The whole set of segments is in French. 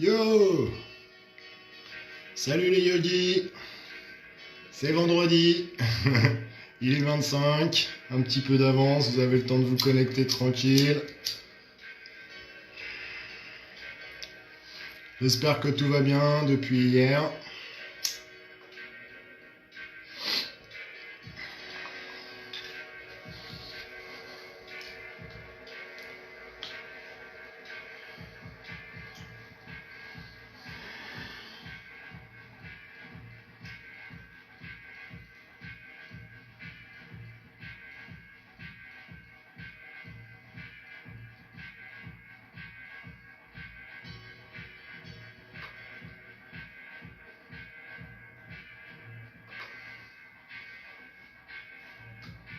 Yo! Salut les yogis! C'est vendredi! Il est 25, un petit peu d'avance, vous avez le temps de vous connecter tranquille. J'espère que tout va bien depuis hier.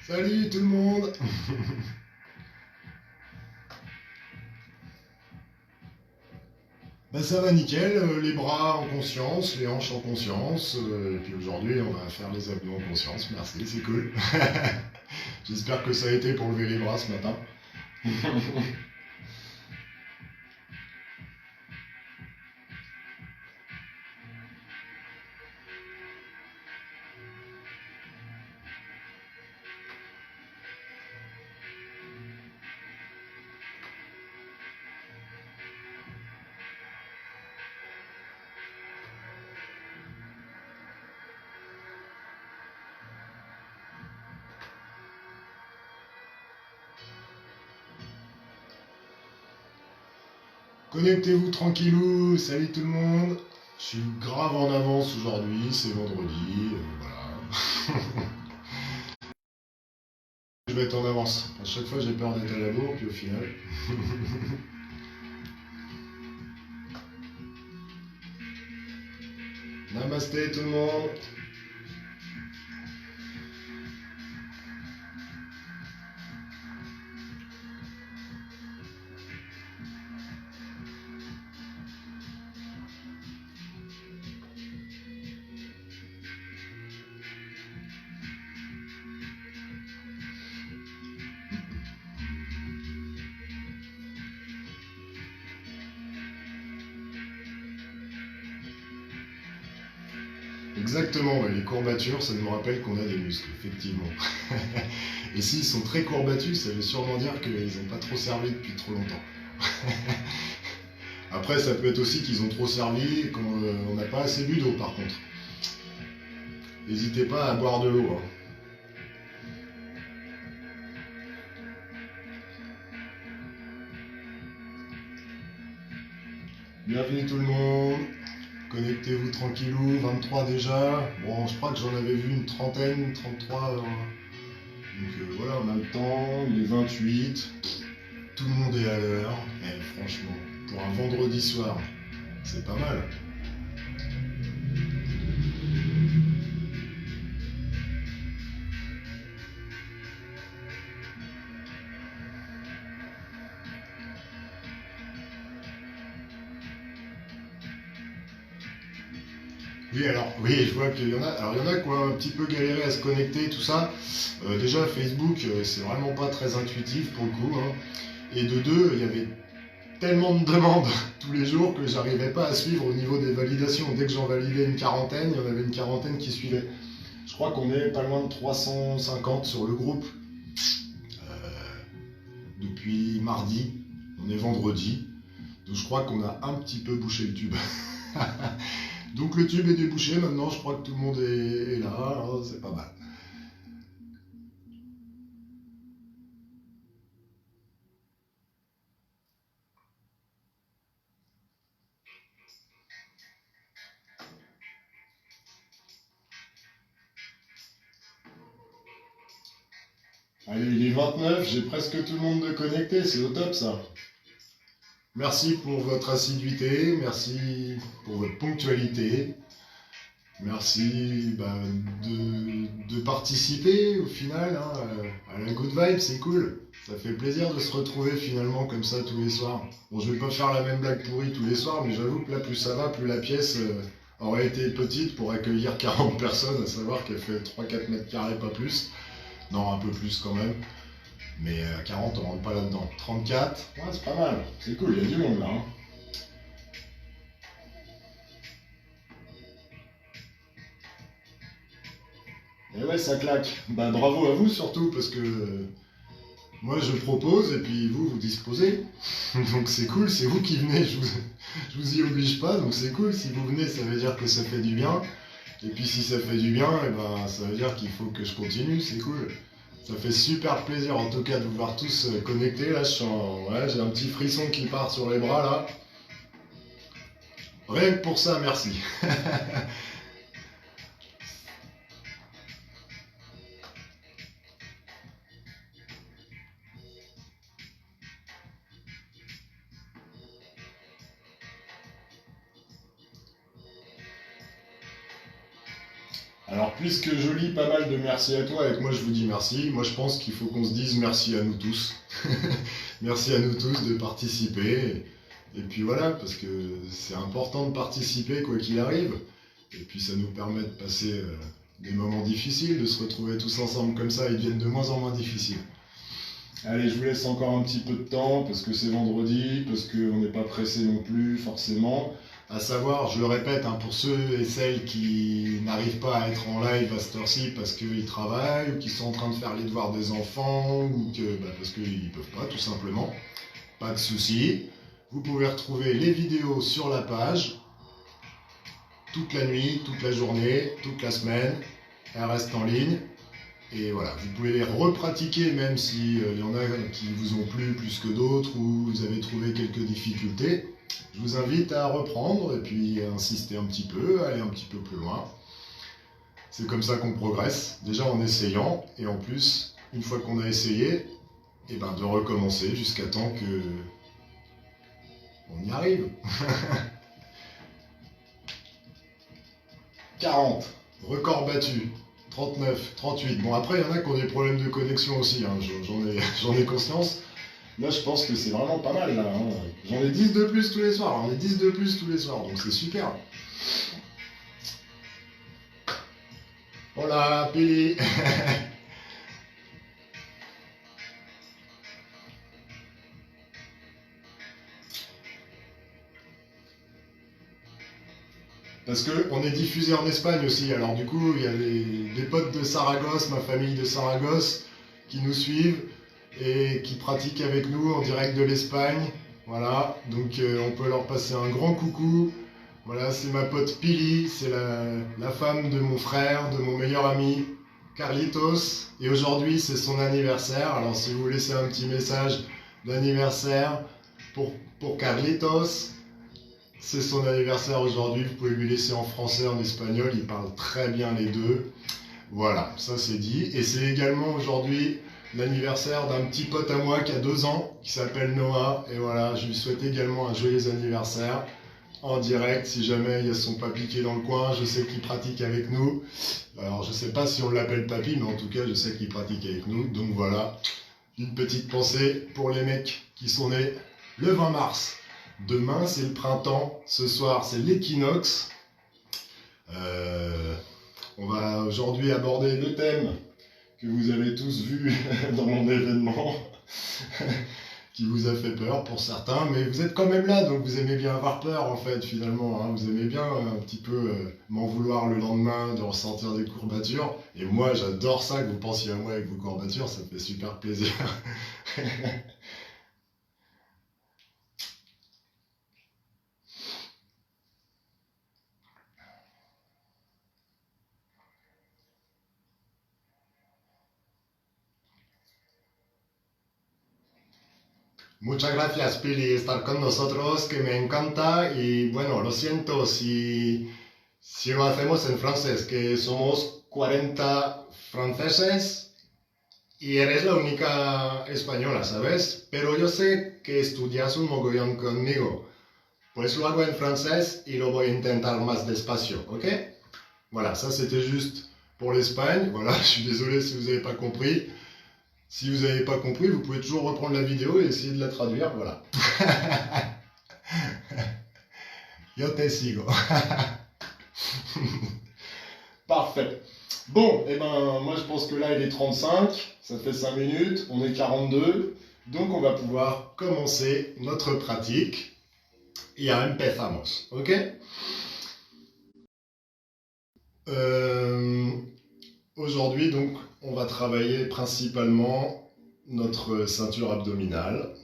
Salut tout le monde! Ça va nickel, les bras en conscience, les hanches en conscience, et puis aujourd'hui on va faire les abdos en conscience, merci, c'est cool. J'espère que ça a été pour lever les bras ce matin. Connectez-vous tranquillou, salut tout le monde. Je suis grave en avance aujourd'hui, c'est vendredi, voilà. Je vais être en avance. À chaque fois j'ai peur d'être à la bourre, puis au final. Namasté tout le monde. Exactement, ouais, les courbatures, ça nous rappelle qu'on a des muscles, effectivement. Et s'ils sont très courbatus, ça veut sûrement dire qu'ils n'ont pas trop servi depuis trop longtemps. Après, ça peut être aussi qu'ils ont trop servi et qu'on n'a pas assez bu d'eau, par contre. N'hésitez pas à boire de l'eau. Hein. Bienvenue tout le monde. Connectez-vous tranquillou, 23 déjà. Bon, je crois que j'en avais vu une trentaine, 33. Donc voilà, on a le temps, il est 28. Tout le monde est à l'heure. Et franchement, pour un vendredi soir, c'est pas mal. Oui, je vois qu'il y en a. Alors, il y en a qui ont un petit peu galéré à se connecter, tout ça. Déjà, Facebook, c'est vraiment pas très intuitif pour le coup. Hein. Et de deux, il y avait tellement de demandes tous les jours que j'arrivais pas à suivre au niveau des validations. Dès que j'en validais une quarantaine, il y en avait une quarantaine qui suivait. Je crois qu'on est pas loin de 350 sur le groupe depuis mardi. On est vendredi. Donc je crois qu'on a un petit peu bouché le tube. Donc le tube est débouché, maintenant je crois que tout le monde est là, hein, c'est pas mal. Allez, il est 29, j'ai presque tout le monde de connecté, c'est au top ça. Merci pour votre assiduité, merci pour votre ponctualité, merci de participer au final hein, à la good vibe, c'est cool. Ça fait plaisir de se retrouver finalement comme ça tous les soirs. Bon, je vais pas faire la même blague pourrie tous les soirs, mais j'avoue que là, plus ça va, plus la pièce aurait été petite pour accueillir 40 personnes, à savoir qu'elle fait 3-4 mètres carrés, pas plus. Non, un peu plus quand même. Mais 40, on rentre pas là-dedans. 34, ouais, c'est pas mal. C'est cool, il y a du monde là. Hein. ouais, ça claque. Bah, bravo à vous surtout, parce que moi je propose et puis vous disposez. Donc c'est cool, c'est vous qui venez, je vous y oblige pas, donc c'est cool. Si vous venez, ça veut dire que ça fait du bien. Et puis si ça fait du bien, et ben, ça veut dire qu'il faut que je continue, c'est cool. Ça fait super plaisir en tout cas de vous voir tous connectés. Là, ouais, j'ai un petit frisson qui part sur les bras là. Rien que pour ça, merci. Alors, puisque je lis pas mal de merci à toi et que moi je vous dis merci, moi je pense qu'il faut qu'on se dise merci à nous tous. Merci à nous tous de participer. Et puis voilà, parce que c'est important de participer quoi qu'il arrive. Et puis ça nous permet de passer des moments difficiles, de se retrouver tous ensemble comme ça, ils deviennent de moins en moins difficiles. Allez, je vous laisse encore un petit peu de temps, parce que c'est vendredi, parce qu'on n'est pas pressé non plus, forcément. À savoir, je le répète, hein, pour ceux et celles qui n'arrivent pas à être en live à cette heure-ci parce qu'ils travaillent, ou qui sont en train de faire les devoirs des enfants, ou parce qu'ils ne peuvent pas, tout simplement. Pas de souci. Vous pouvez retrouver les vidéos sur la page, toute la nuit, toute la journée, toute la semaine. Elles restent en ligne. Et voilà, vous pouvez les repratiquer même s'il y en a qui vous ont plu plus que d'autres ou vous avez trouvé quelques difficultés. Je vous invite à reprendre et puis à insister un petit peu, aller un petit peu plus loin. C'est comme ça qu'on progresse, déjà en essayant et en plus, une fois qu'on a essayé, et ben de recommencer jusqu'à temps que on y arrive. 40, record battu. 39, 38. Bon, après, il y en a qui ont des problèmes de connexion aussi, hein. J'en ai conscience. Là, je pense que c'est vraiment pas mal, là, hein. J'en ai 10 de plus tous les soirs. On est 10 de plus tous les soirs, donc c'est super. Hola, Pili. Parce qu'on est diffusé en Espagne aussi, alors du coup, il y a des potes de Saragosse, ma famille de Saragosse, qui nous suivent et qui pratiquent avec nous en direct de l'Espagne. Voilà, donc on peut leur passer un grand coucou. Voilà, c'est ma pote Pili, c'est la femme de mon frère, de mon meilleur ami, Carlitos. Et aujourd'hui, c'est son anniversaire. Alors si vous laissez un petit message d'anniversaire pour Carlitos, c'est son anniversaire aujourd'hui, vous pouvez lui laisser en français, en espagnol, il parle très bien les deux. Voilà, ça c'est dit. Et c'est également aujourd'hui l'anniversaire d'un petit pote à moi qui a 2 ans, qui s'appelle Noah. Et voilà, je lui souhaite également un joyeux anniversaire en direct. Si jamais il y a son papy qui est dans le coin, je sais qu'il pratique avec nous. Alors je sais pas si on l'appelle papy, mais en tout cas je sais qu'il pratique avec nous. Donc voilà, une petite pensée pour les mecs qui sont nés le 20 mars. Demain, c'est le printemps. Ce soir, c'est l'équinoxe. On va aujourd'hui aborder le thème que vous avez tous vu dans mon événement, qui vous a fait peur pour certains, mais vous êtes quand même là, donc vous aimez bien avoir peur en fait, finalement. Hein. Vous aimez bien un petit peu m'en vouloir le lendemain, de ressentir des courbatures. Et moi, j'adore ça, que vous pensiez à moi avec vos courbatures, ça me fait super plaisir. Muchas gracias, Pili, estar con nosotros, que me encanta. Y bueno, lo siento si lo hacemos en francés, que somos 40 franceses y eres la única española, ¿sabes? Pero yo sé que estudias un mogollón conmigo. Pues lo hago en francés y lo voy a intentar más despacio, ¿ok? Voilà, ça c'était juste pour l'Espagne. Voilà, je suis désolé si vous n'avez pas compris. Si vous n'avez pas compris, vous pouvez toujours reprendre la vidéo et essayer de la traduire, voilà. Yo te sigo. Parfait. Bon, et ben moi je pense que là il est 35, ça fait 5 minutes, on est 42, donc on va pouvoir commencer notre pratique. Ya empezamos, ok? Aujourd'hui, donc, on va travailler principalement notre ceinture abdominale,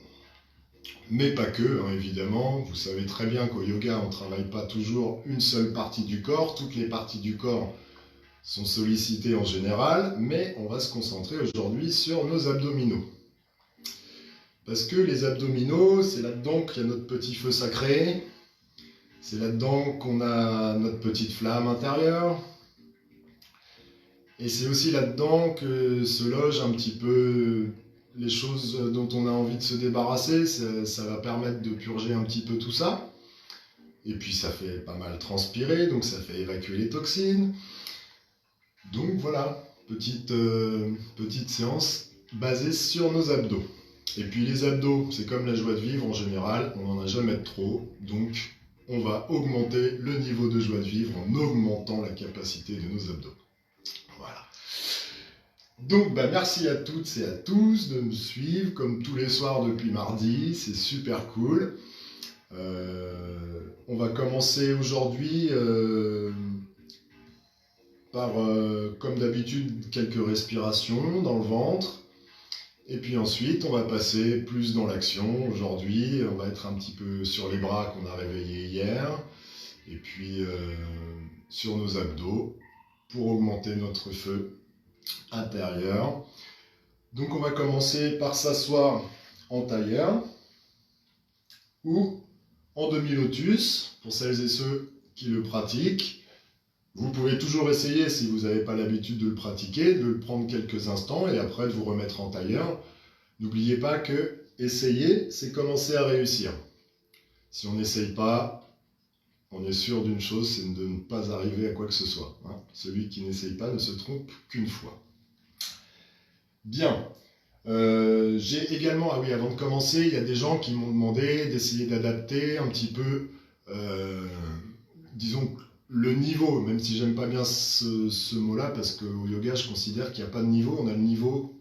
mais pas que, hein, évidemment. Vous savez très bien qu'au yoga, on ne travaille pas toujours une seule partie du corps. Toutes les parties du corps sont sollicitées en général, mais on va se concentrer aujourd'hui sur nos abdominaux. Parce que les abdominaux, c'est là-dedans qu'il y a notre petit feu sacré, c'est là-dedans qu'on a notre petite flamme intérieure, et c'est aussi là-dedans que se logent un petit peu les choses dont on a envie de se débarrasser. Ça va permettre de purger un petit peu tout ça. Et puis ça fait pas mal transpirer, donc ça fait évacuer les toxines. Donc voilà, petite séance basée sur nos abdos. Et puis les abdos, c'est comme la joie de vivre en général, on n'en a jamais de trop. Donc on va augmenter le niveau de joie de vivre en augmentant la capacité de nos abdos. Voilà. Donc merci à toutes et à tous de me suivre comme tous les soirs depuis mardi, c'est super cool. On va commencer aujourd'hui par, comme d'habitude, quelques respirations dans le ventre. Et puis ensuite, on va passer plus dans l'action. Aujourd'hui, on va être un petit peu sur les bras qu'on a réveillés hier. Et puis sur nos abdos pour augmenter notre feu intérieur. Donc on va commencer par s'asseoir en tailleur ou en demi-lotus pour celles et ceux qui le pratiquent. Vous pouvez toujours essayer, si vous n'avez pas l'habitude de le pratiquer, de le prendre quelques instants et après de vous remettre en tailleur. N'oubliez pas que essayer, c'est commencer à réussir. Si on n'essaye pas, on est sûr d'une chose, c'est de ne pas arriver à quoi que ce soit. Hein. Celui qui n'essaye pas ne se trompe qu'une fois. Bien. J'ai également, ah oui, avant de commencer, il y a des gens qui m'ont demandé d'essayer d'adapter un petit peu, disons, le niveau, même si j'aime pas bien ce mot-là, parce qu'au yoga, je considère qu'il n'y a pas de niveau, on a le niveau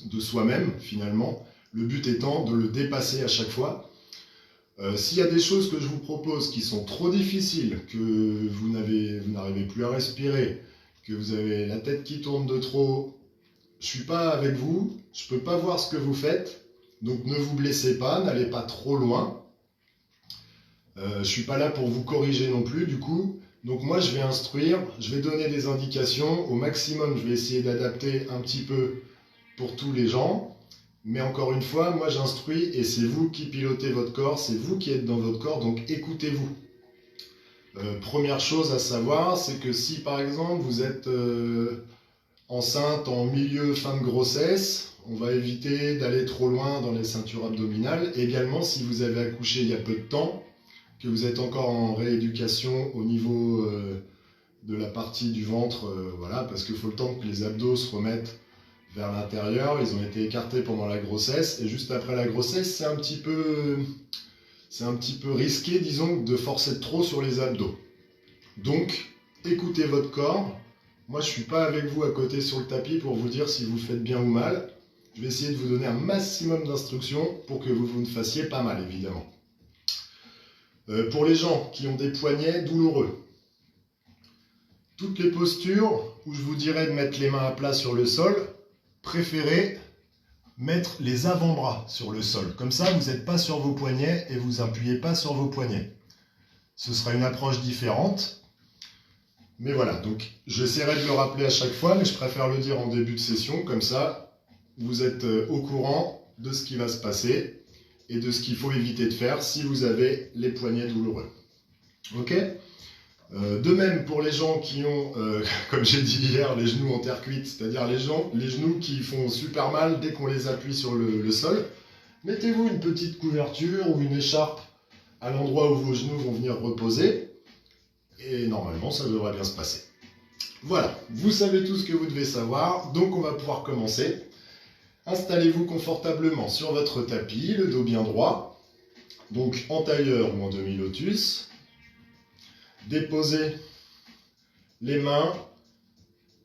de soi-même, finalement. Le but étant de le dépasser à chaque fois. S'il y a des choses que je vous propose qui sont trop difficiles, que vous n'arrivez plus à respirer, que vous avez la tête qui tourne de trop, je ne suis pas avec vous, je ne peux pas voir ce que vous faites, donc ne vous blessez pas, n'allez pas trop loin. Je ne suis pas là pour vous corriger non plus, du coup. Donc moi, je vais instruire, je vais donner des indications. Au maximum, je vais essayer d'adapter un petit peu pour tous les gens. Mais encore une fois, moi j'instruis et c'est vous qui pilotez votre corps, c'est vous qui êtes dans votre corps, donc écoutez-vous. Première chose à savoir, c'est que si par exemple vous êtes enceinte en milieu, fin de grossesse, on va éviter d'aller trop loin dans les ceintures abdominales. Également, si vous avez accouché il y a peu de temps, que vous êtes encore en rééducation au niveau de la partie du ventre, voilà, parce qu'il faut le temps que les abdos se remettent vers l'intérieur, ils ont été écartés pendant la grossesse, et juste après la grossesse, c'est un petit peu risqué, disons, de forcer trop sur les abdos. Donc, écoutez votre corps. Moi, je ne suis pas avec vous à côté sur le tapis pour vous dire si vous faites bien ou mal. Je vais essayer de vous donner un maximum d'instructions pour que vous ne fassiez pas mal, évidemment. Pour les gens qui ont des poignets douloureux, toutes les postures où je vous dirais de mettre les mains à plat sur le sol, préférez mettre les avant-bras sur le sol. Comme ça, vous n'êtes pas sur vos poignets et vous n'appuyez pas sur vos poignets. Ce sera une approche différente. Mais voilà, donc j'essaierai de le rappeler à chaque fois, mais je préfère le dire en début de session. Comme ça, vous êtes au courant de ce qui va se passer et de ce qu'il faut éviter de faire si vous avez les poignets douloureux. Ok ? De même pour les gens qui ont, comme j'ai dit hier, les genoux en terre cuite, c'est-à-dire les genoux qui font super mal dès qu'on les appuie sur le sol, mettez-vous une petite couverture ou une écharpe à l'endroit où vos genoux vont venir reposer, et normalement ça devrait bien se passer. Voilà, vous savez tout ce que vous devez savoir, donc on va pouvoir commencer. Installez-vous confortablement sur votre tapis, le dos bien droit, donc en tailleur ou en demi-lotus. Déposez les mains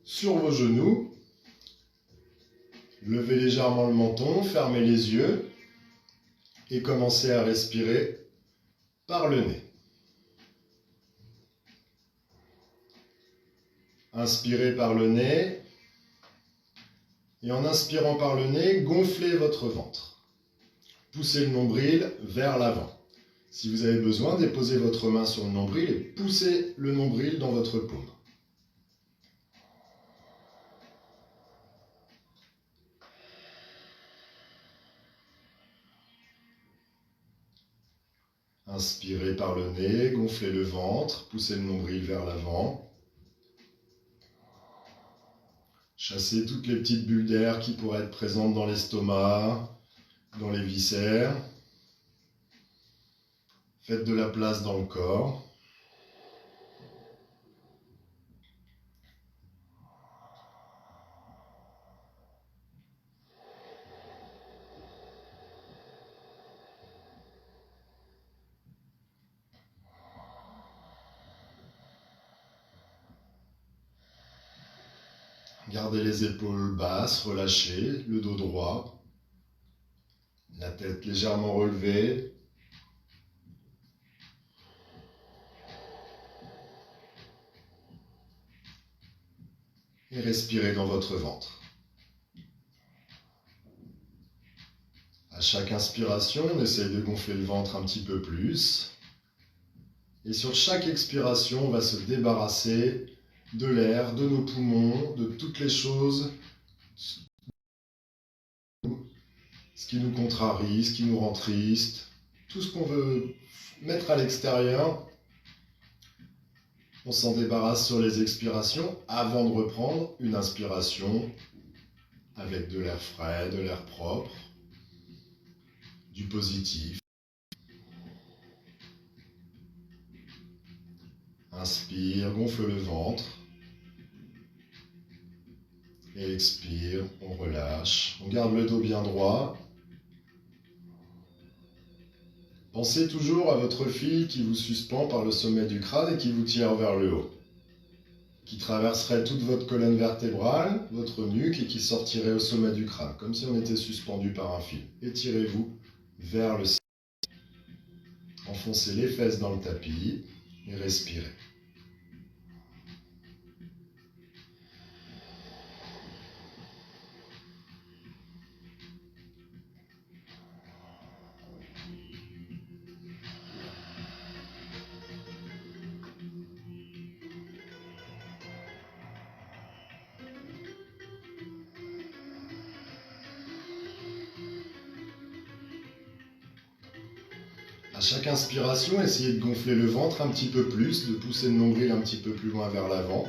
sur vos genoux. Levez légèrement le menton, fermez les yeux et commencez à respirer par le nez. Inspirez par le nez. Et en inspirant par le nez, gonflez votre ventre. Poussez le nombril vers l'avant. Si vous avez besoin, déposez votre main sur le nombril et poussez le nombril dans votre paume. Inspirez par le nez, gonflez le ventre, poussez le nombril vers l'avant. Chassez toutes les petites bulles d'air qui pourraient être présentes dans l'estomac, dans les viscères. Faites de la place dans le corps. Gardez les épaules basses, relâchées, le dos droit, la tête légèrement relevée. Et respirez dans votre ventre. À chaque inspiration, on essaye de gonfler le ventre un petit peu plus. Et sur chaque expiration, on va se débarrasser de l'air, de nos poumons, de toutes les choses, ce qui nous contrarie, ce qui nous rend triste, tout ce qu'on veut mettre à l'extérieur. On s'en débarrasse sur les expirations avant de reprendre une inspiration avec de l'air frais, de l'air propre, du positif. Inspire, gonfle le ventre. Et expire, on relâche. On garde le dos bien droit. Pensez toujours à votre fil qui vous suspend par le sommet du crâne et qui vous tire vers le haut. Qui traverserait toute votre colonne vertébrale, votre nuque et qui sortirait au sommet du crâne, comme si on était suspendu par un fil. Étirez-vous vers le ciel. Enfoncez les fesses dans le tapis et respirez. À chaque inspiration, essayez de gonfler le ventre un petit peu plus, de pousser le nombril un petit peu plus loin vers l'avant.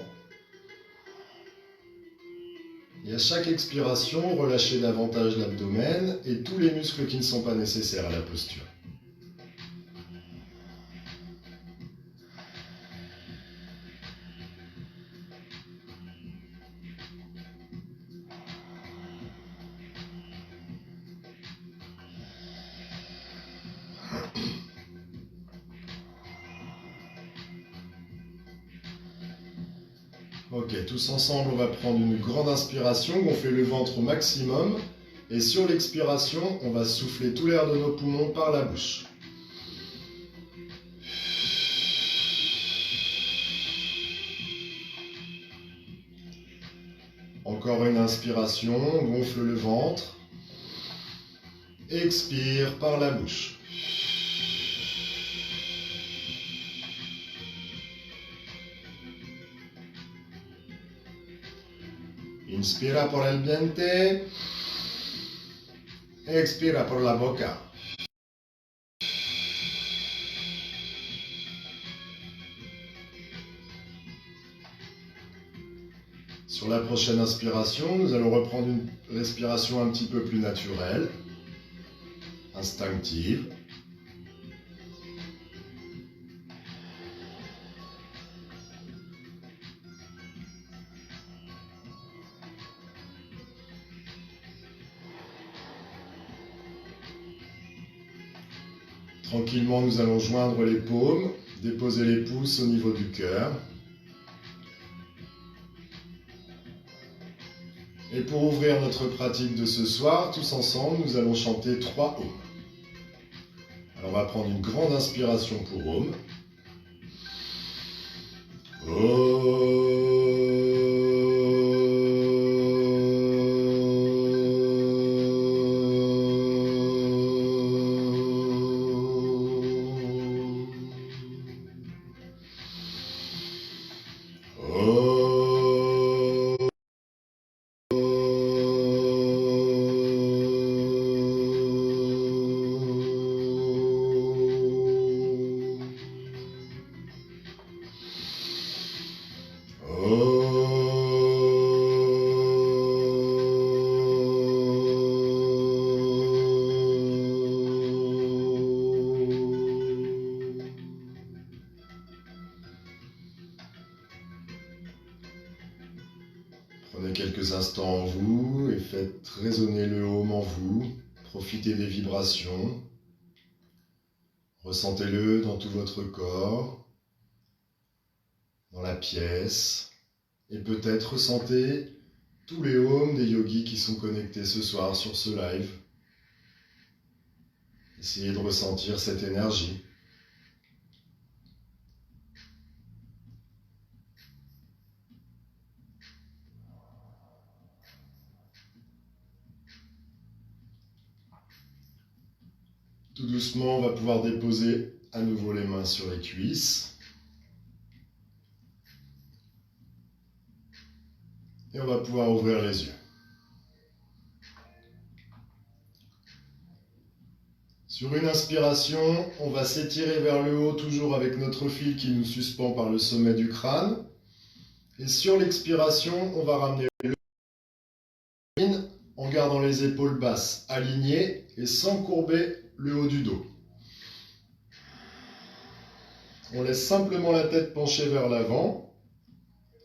Et à chaque expiration, relâchez davantage l'abdomen et tous les muscles qui ne sont pas nécessaires à la posture. Ok, tous ensemble, on va prendre une grande inspiration, gonfler le ventre au maximum. Et sur l'expiration, on va souffler tout l'air de nos poumons par la bouche. Encore une inspiration, gonfle le ventre. Expire par la bouche. Inspira por el vientre, expira por la boca. Sur la prochaine inspiration, nous allons reprendre une respiration un petit peu plus naturelle, instinctive. Tranquillement, nous allons joindre les paumes, déposer les pouces au niveau du cœur. Et pour ouvrir notre pratique de ce soir, tous ensemble, nous allons chanter 3 Om. Alors on va prendre une grande inspiration pour Om. Om. quelques instants en vous et faites résonner le home en vous. Profitez des vibrations. Ressentez-le dans tout votre corps, dans la pièce. Et peut-être ressentez tous les homes des yogis qui sont connectés ce soir sur ce live. Essayez de ressentir cette énergie. Tout doucement, on va pouvoir déposer à nouveau les mains sur les cuisses. Et on va pouvoir ouvrir les yeux. Sur une inspiration, on va s'étirer vers le haut, toujours avec notre fil qui nous suspend par le sommet du crâne. Et sur l'expiration, on va ramener le crâne en gardant les épaules basses alignées et sans courber le haut du dos. On laisse simplement la tête penchée vers l'avant.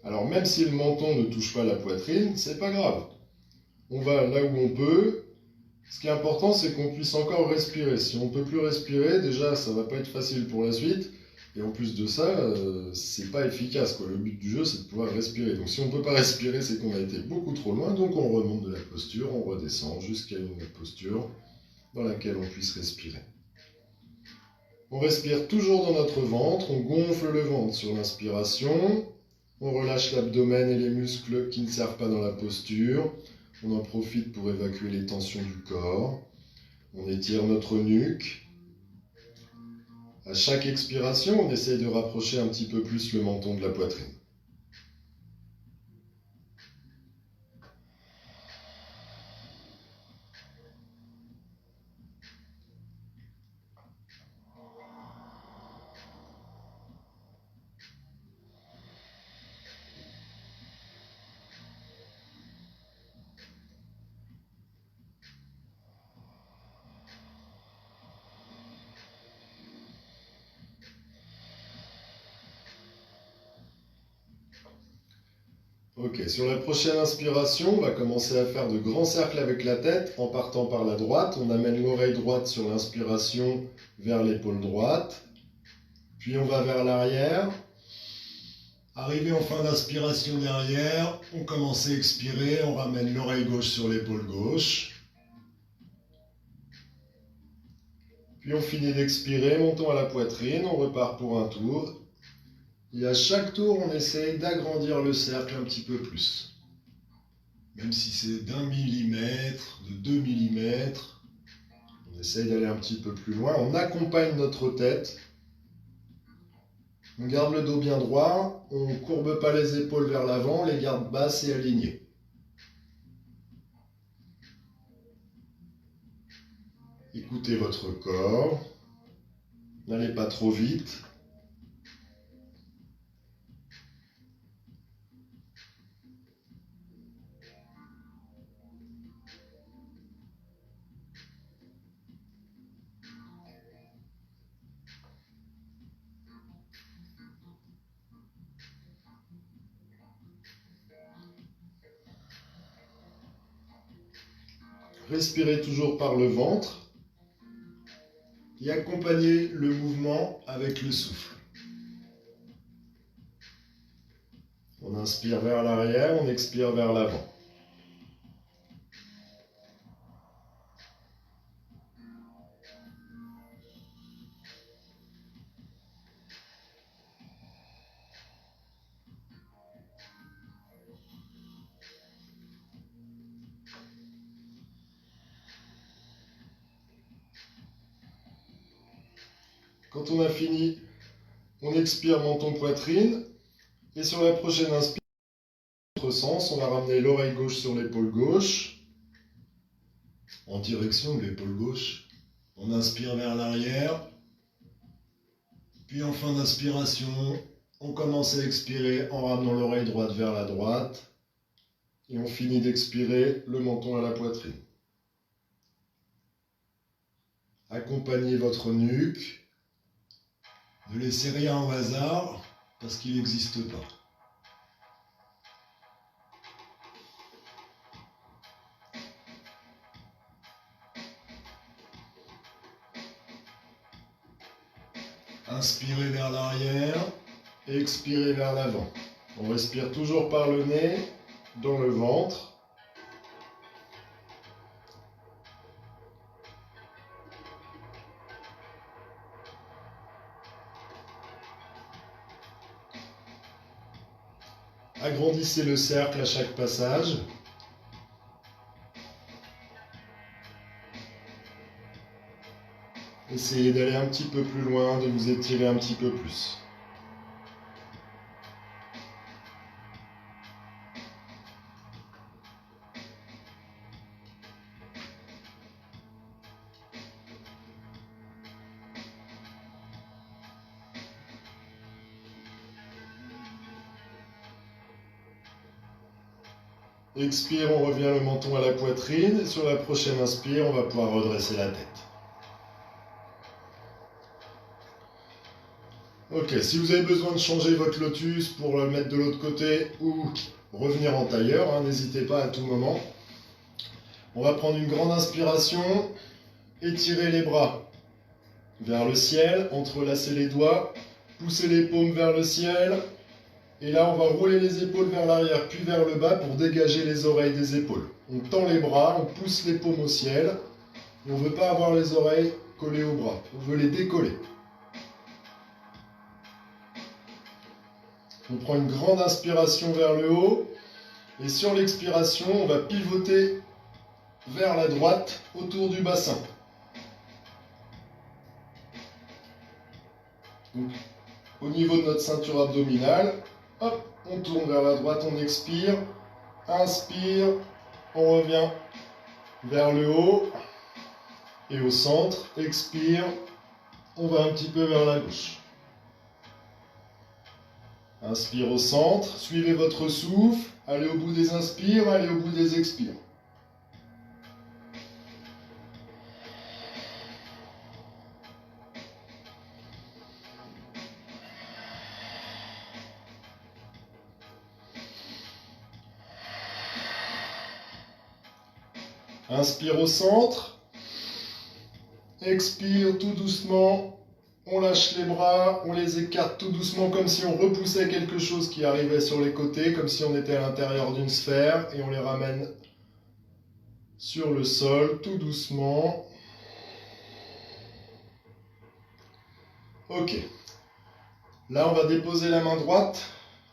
Alors même si le menton ne touche pas la poitrine, c'est pas grave. On va là où on peut. Ce qui est important, c'est qu'on puisse encore respirer. Si on ne peut plus respirer, déjà, ça va pas être facile pour la suite. Et en plus de ça, c'est pas efficace, quoi. Le but du jeu, c'est de pouvoir respirer. Donc si on ne peut pas respirer, c'est qu'on a été beaucoup trop loin. Donc on remonte de la posture, on redescend jusqu'à une posture dans laquelle on puisse respirer. On respire toujours dans notre ventre, on gonfle le ventre sur l'inspiration. On relâche l'abdomen et les muscles qui ne servent pas dans la posture. On en profite pour évacuer les tensions du corps. On étire notre nuque. À chaque expiration, on essaye de rapprocher un petit peu plus le menton de la poitrine. Ok, sur la prochaine inspiration, on va commencer à faire de grands cercles avec la tête en partant par la droite. On amène l'oreille droite sur l'inspiration vers l'épaule droite. Puis on va vers l'arrière. Arrivé en fin d'inspiration derrière, on commence à expirer, on ramène l'oreille gauche sur l'épaule gauche. Puis on finit d'expirer, montons à la poitrine, on repart pour un tour. Et à chaque tour, on essaye d'agrandir le cercle un petit peu plus. Même si c'est d'1 millimètre, de 2 millimètres, on essaye d'aller un petit peu plus loin. On accompagne notre tête. On garde le dos bien droit, on ne courbe pas les épaules vers l'avant, on les garde basses et alignées. Écoutez votre corps. N'allez pas trop vite. Respirez toujours par le ventre et accompagnez le mouvement avec le souffle. On inspire vers l'arrière, on expire vers l'avant. Quand on a fini, on expire menton-poitrine. Et sur la prochaine inspiration, dans l'autre sens, on va ramener l'oreille gauche sur l'épaule gauche, en direction de l'épaule gauche. On inspire vers l'arrière. Puis en fin d'inspiration, on commence à expirer en ramenant l'oreille droite vers la droite. Et on finit d'expirer le menton à la poitrine. Accompagnez votre nuque. Ne laissez rien au hasard, parce qu'il n'existe pas. Inspirez vers l'arrière, expirez vers l'avant. On respire toujours par le nez, dans le ventre. Agrandissez le cercle à chaque passage. Essayez d'aller un petit peu plus loin, de vous étirer un petit peu plus. Expire, on revient le menton à la poitrine. Sur la prochaine inspire, on va pouvoir redresser la tête. Ok, si vous avez besoin de changer votre lotus pour le mettre de l'autre côté ou revenir en tailleur, hein, n'hésitez pas à tout moment. On va prendre une grande inspiration, étirer les bras vers le ciel, entrelacer les doigts, pousser les paumes vers le ciel. Et là, on va rouler les épaules vers l'arrière puis vers le bas pour dégager les oreilles des épaules. On tend les bras, on pousse les paumes au ciel. Et on ne veut pas avoir les oreilles collées au bras, on veut les décoller. On prend une grande inspiration vers le haut. Et sur l'expiration, on va pivoter vers la droite autour du bassin. Donc, au niveau de notre ceinture abdominale, hop, on tourne vers la droite, on expire. Inspire, on revient vers le haut et au centre. Expire, on va un petit peu vers la gauche. Inspire au centre, suivez votre souffle, allez au bout des inspires, allez au bout des expires. Inspire au centre, expire tout doucement. On lâche les bras, on les écarte tout doucement comme si on repoussait quelque chose qui arrivait sur les côtés, comme si on était à l'intérieur d'une sphère, et on les ramène sur le sol tout doucement. Ok. Là, on va déposer la main droite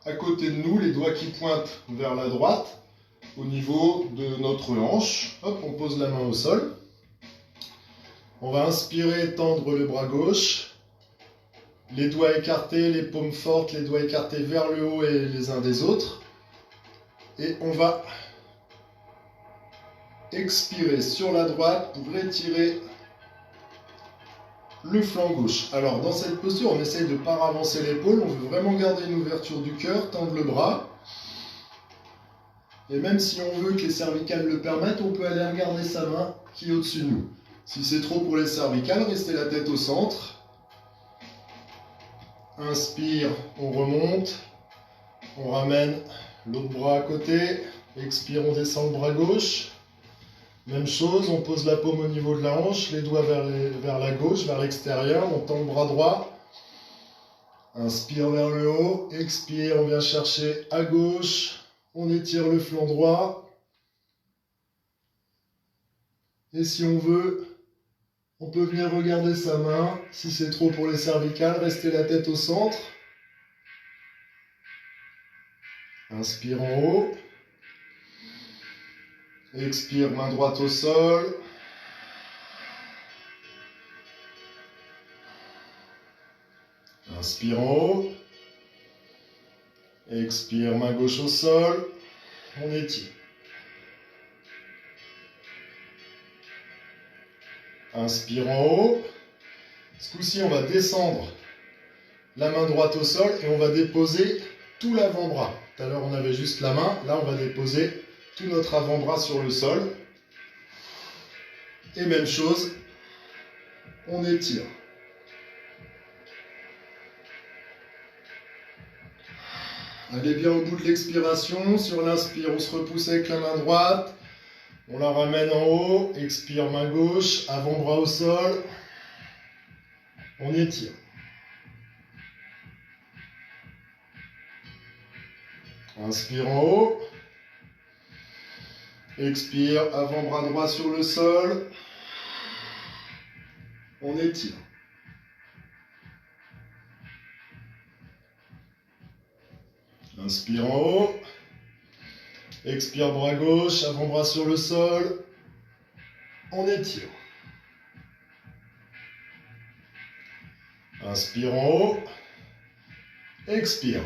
à côté de nous, les doigts qui pointent vers la droite, au niveau de notre hanche. Hop, on pose la main au sol. On va inspirer, tendre le bras gauche. Les doigts écartés, les paumes fortes, les doigts écartés vers le haut et les uns des autres. Et on va expirer sur la droite pour étirer le flanc gauche. Alors dans cette posture, on essaye de ne pas ravancer l'épaule, on veut vraiment garder une ouverture du cœur, tendre le bras. Et même si on veut que les cervicales le permettent, on peut aller regarder sa main qui est au-dessus de nous. Si c'est trop pour les cervicales, restez la tête au centre. Inspire, on remonte, on ramène l'autre bras à côté, expire, on descend le bras gauche. Même chose, on pose la paume au niveau de la hanche, les doigts vers la gauche, vers l'extérieur, on tend le bras droit. Inspire vers le haut, expire, on vient chercher à gauche, on étire le flanc droit. Et si on veut, on peut venir regarder sa main. Si c'est trop pour les cervicales, restez la tête au centre. Inspire en haut. Expire, main droite au sol. Inspire en haut. Expire, main gauche au sol. On étire. Inspire en haut. Ce coup-ci, on va descendre la main droite au sol et on va déposer tout l'avant-bras. Tout à l'heure, on avait juste la main. Là, on va déposer tout notre avant-bras sur le sol. Et même chose, on étire. Allez bien au bout de l'expiration. Sur l'inspire, on se repousse avec la main droite. On la ramène en haut. Expire, main gauche. Avant-bras au sol. On étire. Inspire en haut. Expire, avant-bras droit sur le sol. On étire. Inspire en haut. Expire, bras gauche, avant-bras sur le sol. On étire. Inspire en haut. Expire.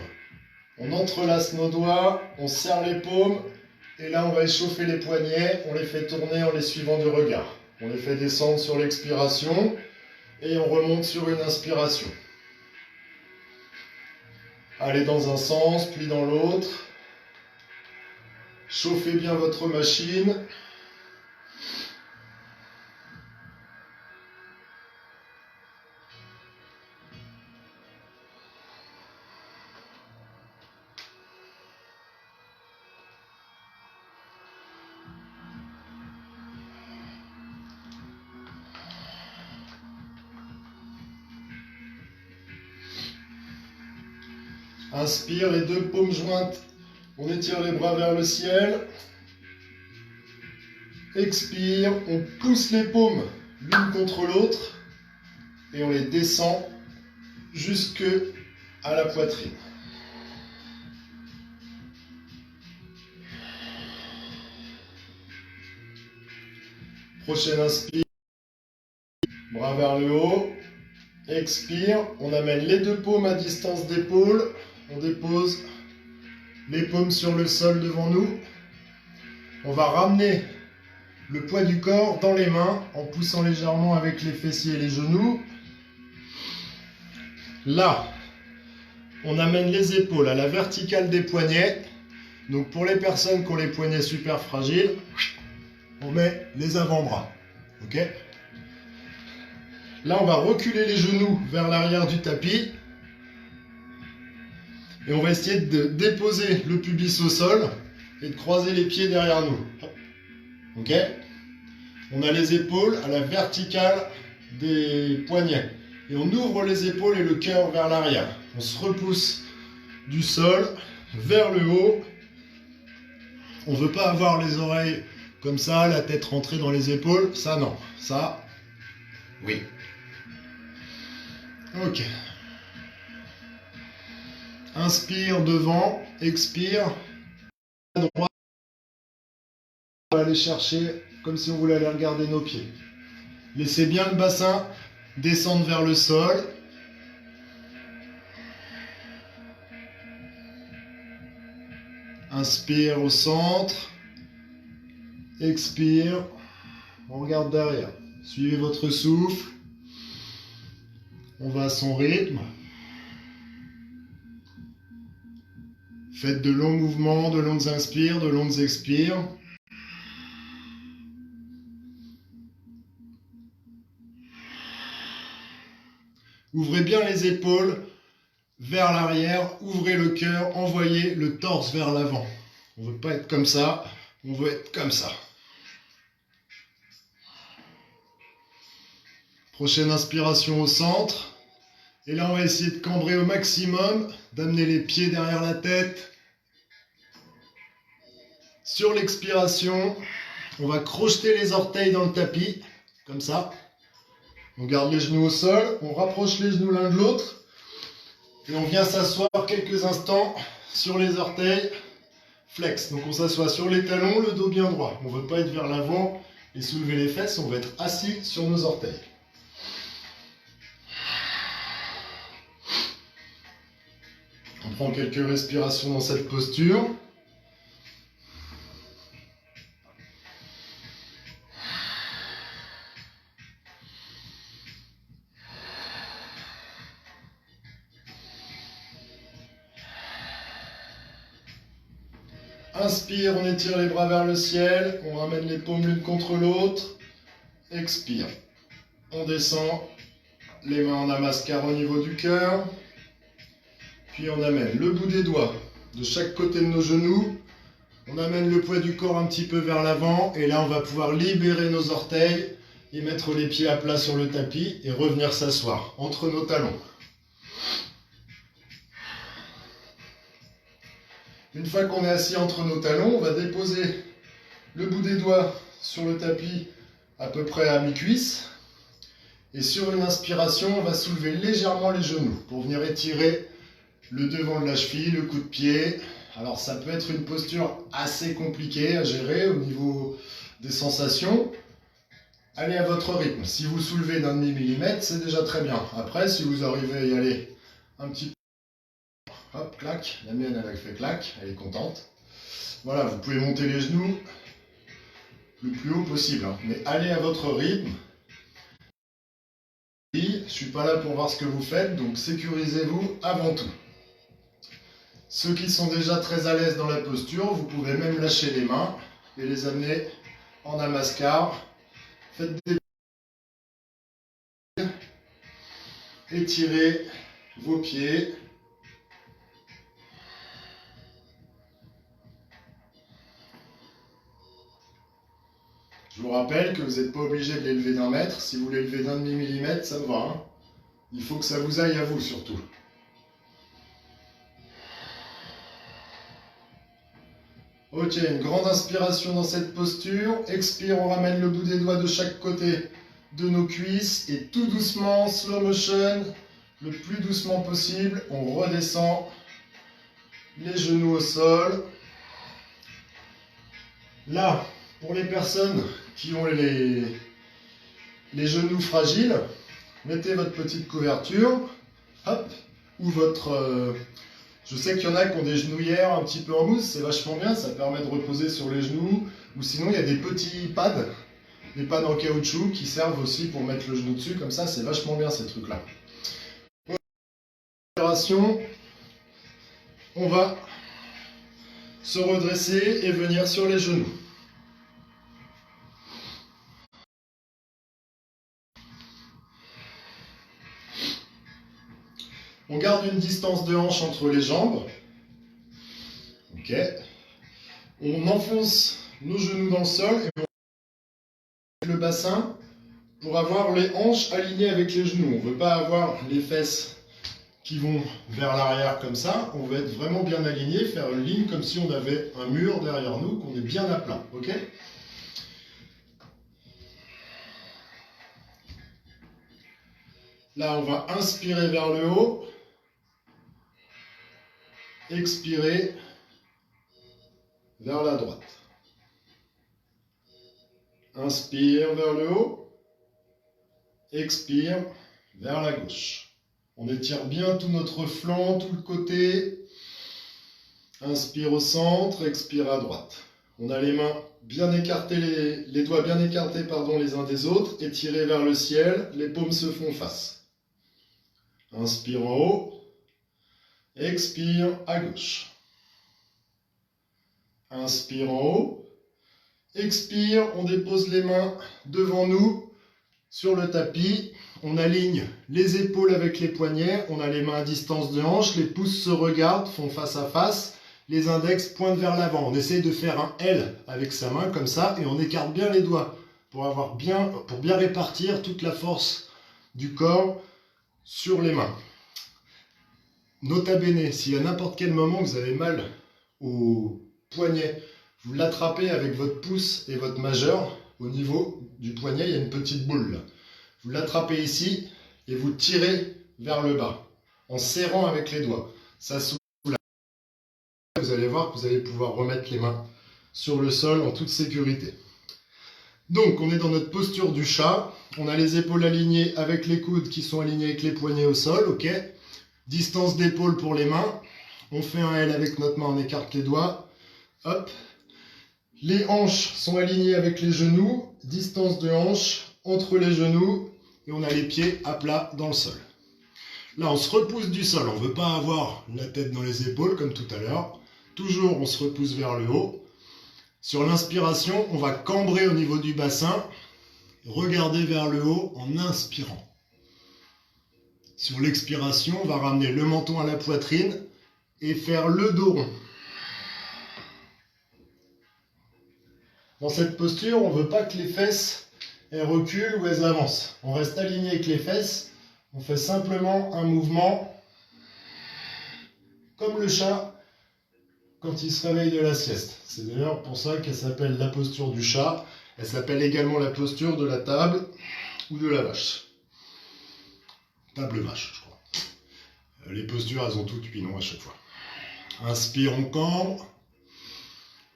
On entrelace nos doigts, on serre les paumes. Et là, on va échauffer les poignets. On les fait tourner en les suivant du regard. On les fait descendre sur l'expiration. Et on remonte sur une inspiration. Allez dans un sens, puis dans l'autre. Chauffez bien votre machine. Inspire, les deux paumes jointes. On étire les bras vers le ciel. Expire, on pousse les paumes l'une contre l'autre et on les descend jusque à la poitrine. Prochaine inspire, bras vers le haut. Expire, on amène les deux paumes à distance d'épaule. On dépose les paumes sur le sol devant nous. On va ramener le poids du corps dans les mains en poussant légèrement avec les fessiers et les genoux. Là, on amène les épaules à la verticale des poignets. Donc pour les personnes qui ont les poignets super fragiles, on met les avant-bras. Ok ? Là, on va reculer les genoux vers l'arrière du tapis. Et on va essayer de déposer le pubis au sol et de croiser les pieds derrière nous. Ok ? On a les épaules à la verticale des poignets. Et on ouvre les épaules et le cœur vers l'arrière. On se repousse du sol vers le haut. On ne veut pas avoir les oreilles comme ça, la tête rentrée dans les épaules. Ça, non. Ça, oui. Ok. Inspire devant, expire. À droite. On va aller chercher comme si on voulait aller regarder nos pieds. Laissez bien le bassin descendre vers le sol. Inspire au centre. Expire. On regarde derrière. Suivez votre souffle. On va à son rythme. Faites de longs mouvements, de longues inspires, de longues expires. Ouvrez bien les épaules vers l'arrière, ouvrez le cœur, envoyez le torse vers l'avant. On ne veut pas être comme ça, on veut être comme ça. Prochaine inspiration au centre. Et là, on va essayer de cambrer au maximum, d'amener les pieds derrière la tête. Sur l'expiration, on va crocheter les orteils dans le tapis, comme ça. On garde les genoux au sol, on rapproche les genoux l'un de l'autre. Et on vient s'asseoir quelques instants sur les orteils. Flex, donc on s'assoit sur les talons, le dos bien droit. On ne veut pas être vers l'avant et soulever les fesses, on veut être assis sur nos orteils. On prend quelques respirations dans cette posture. Inspire, on étire les bras vers le ciel, on ramène les paumes l'une contre l'autre. Expire. On descend, les mains en namaskar au niveau du cœur. Puis on amène le bout des doigts de chaque côté de nos genoux. On amène le poids du corps un petit peu vers l'avant. Et là, on va pouvoir libérer nos orteils et mettre les pieds à plat sur le tapis et revenir s'asseoir entre nos talons. Une fois qu'on est assis entre nos talons, on va déposer le bout des doigts sur le tapis à peu près à mi-cuisse. Et sur une inspiration, on va soulever légèrement les genoux pour venir étirer le devant de la cheville, le coup de pied. Alors ça peut être une posture assez compliquée à gérer au niveau des sensations. Allez à votre rythme. Si vous soulevez d'un demi-millimètre, c'est déjà très bien. Après, si vous arrivez à y aller un petit peu, hop, clac. La mienne, elle a fait clac, elle est contente. Voilà, vous pouvez monter les genoux le plus haut possible, hein. Mais allez à votre rythme. Je ne suis pas là pour voir ce que vous faites, donc sécurisez-vous avant tout. Ceux qui sont déjà très à l'aise dans la posture, vous pouvez même lâcher les mains et les amener en namaskar. Faites des... Étirez vos pieds. Je vous rappelle que vous n'êtes pas obligé de l'élever d'1 mètre. Si vous l'élevez d'un demi-millimètre, ça va, hein. Il faut que ça vous aille à vous surtout. Ok, une grande inspiration dans cette posture. Expire, on ramène le bout des doigts de chaque côté de nos cuisses. Et tout doucement, slow motion, le plus doucement possible, on redescend les genoux au sol. Là, pour les personnes qui ont les genoux fragiles, mettez votre petite couverture, hop, ou votre... je sais qu'il y en a qui ont des genouillères un petit peu en mousse, c'est vachement bien, ça permet de reposer sur les genoux. Ou sinon, il y a des petits pads, des pads en caoutchouc qui servent aussi pour mettre le genou dessus, comme ça, c'est vachement bien ces trucs-là. On va se redresser et venir sur les genoux. On garde une distance de hanche entre les jambes. Ok. On enfonce nos genoux dans le sol et on met le bassin pour avoir les hanches alignées avec les genoux. On ne veut pas avoir les fesses qui vont vers l'arrière comme ça. On veut être vraiment bien aligné, faire une ligne comme si on avait un mur derrière nous, qu'on est bien à plat. Ok ? Là, on va inspirer vers le haut. Expirer vers la droite. Inspire vers le haut. Expire vers la gauche. On étire bien tout notre flanc, tout le côté. Inspire au centre, expire à droite. On a les mains bien écartées, les doigts bien écartés les uns des autres. Étirés vers le ciel, les paumes se font face. Inspire en haut. Expire à gauche. Inspire en haut. Expire, on dépose les mains devant nous sur le tapis. On aligne les épaules avec les poignets. On a les mains à distance de hanche. Les pouces se regardent, font face à face. Les index pointent vers l'avant. On essaye de faire un L avec sa main comme ça et on écarte bien les doigts pour bien répartir toute la force du corps sur les mains. Nota bene, si à n'importe quel moment vous avez mal au poignet, vous l'attrapez avec votre pouce et votre majeur. Au niveau du poignet, il y a une petite boule là. Vous l'attrapez ici et vous tirez vers le bas en serrant avec les doigts. Ça s'ouvre là. Vous allez voir que vous allez pouvoir remettre les mains sur le sol en toute sécurité. Donc, on est dans notre posture du chat. On a les épaules alignées avec les coudes qui sont alignés avec les poignets au sol, ok ? Distance d'épaule pour les mains. On fait un L avec notre main, on écarte les doigts. Hop. Les hanches sont alignées avec les genoux. Distance de hanche entre les genoux. Et on a les pieds à plat dans le sol. Là, on se repousse du sol. On ne veut pas avoir la tête dans les épaules comme tout à l'heure. Toujours, on se repousse vers le haut. Sur l'inspiration, on va cambrer au niveau du bassin. Regarder vers le haut en inspirant. Sur l'expiration, on va ramener le menton à la poitrine et faire le dos rond. Dans cette posture, on ne veut pas que les fesses elles reculent ou elles avancent. On reste aligné avec les fesses. On fait simplement un mouvement comme le chat quand il se réveille de la sieste. C'est d'ailleurs pour ça qu'elle s'appelle la posture du chat. Elle s'appelle également la posture de la table ou de la vache. Table vache, je crois. Les postures, elles ont toutes 8 noms à chaque fois. Inspire, on cambre.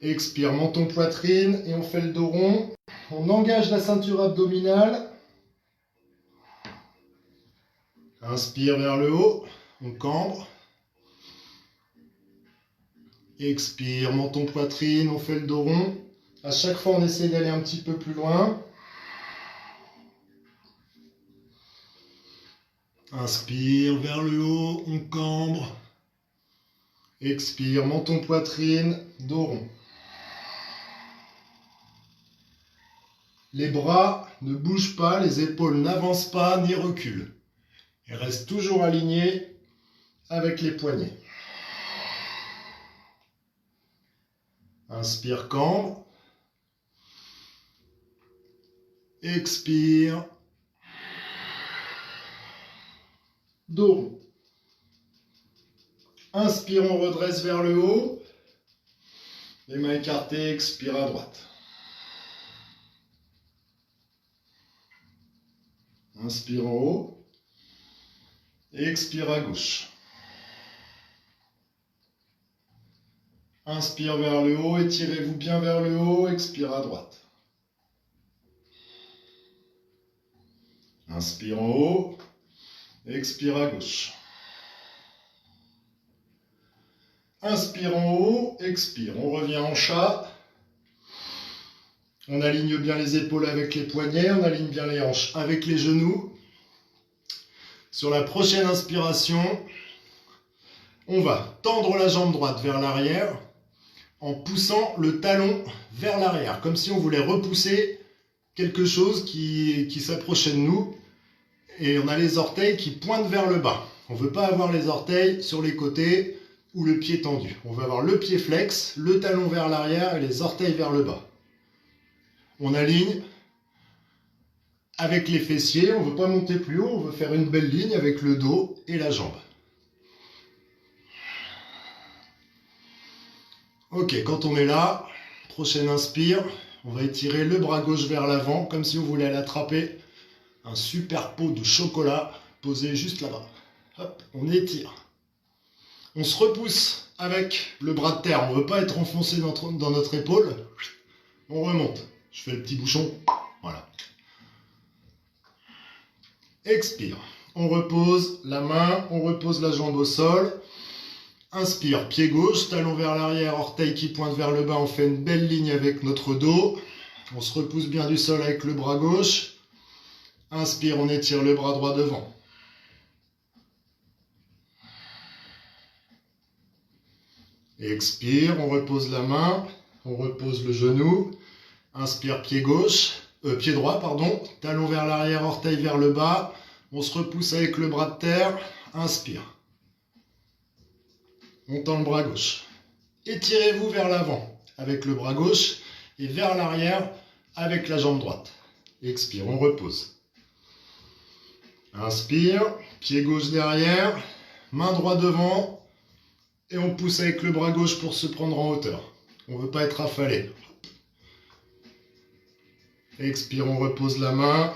Expire, menton, poitrine. Et on fait le dos rond. On engage la ceinture abdominale. Inspire vers le haut. On cambre. Expire, menton, poitrine. On fait le dos rond. À chaque fois, on essaie d'aller un petit peu plus loin. Inspire vers le haut, on cambre. Expire, menton, poitrine, dos rond. Les bras ne bougent pas, les épaules n'avancent pas ni reculent. Elles restent toujours alignées avec les poignets. Inspire, cambre. Expire. Dos rond. Inspire, on redresse vers le haut. Les mains écartées, expire à droite. Inspire en haut. Expire à gauche. Inspire vers le haut, étirez-vous bien vers le haut, expire à droite. Inspire en haut. Expire à gauche. Inspire en haut, expire. On revient en chat. On aligne bien les épaules avec les poignets, on aligne bien les hanches avec les genoux. Sur la prochaine inspiration, on va tendre la jambe droite vers l'arrière en poussant le talon vers l'arrière, comme si on voulait repousser quelque chose qui s'approchait de nous. Et on a les orteils qui pointent vers le bas. On ne veut pas avoir les orteils sur les côtés ou le pied tendu. On veut avoir le pied flex, le talon vers l'arrière et les orteils vers le bas. On aligne avec les fessiers. On ne veut pas monter plus haut. On veut faire une belle ligne avec le dos et la jambe. Ok, quand on est là, prochaine inspire, on va étirer le bras gauche vers l'avant comme si on voulait l'attraper. Un super pot de chocolat posé juste là-bas. Hop, on étire. On se repousse avec le bras de terre. On ne veut pas être enfoncé dans notre épaule. On remonte. Je fais le petit bouchon. Voilà. Expire. On repose la main. On repose la jambe au sol. Inspire. Pied gauche, talon vers l'arrière, orteil qui pointe vers le bas. On fait une belle ligne avec notre dos. On se repousse bien du sol avec le bras gauche. Inspire, on étire le bras droit devant. Expire, on repose la main, on repose le genou. Inspire, pied droit, talon vers l'arrière, orteil vers le bas. On se repousse avec le bras de terre. Inspire. On tend le bras gauche. Étirez-vous vers l'avant avec le bras gauche et vers l'arrière avec la jambe droite. Expire, on repose. Inspire, pied gauche derrière, main droite devant, et on pousse avec le bras gauche pour se prendre en hauteur. On ne veut pas être affalé. Expire, on repose la main,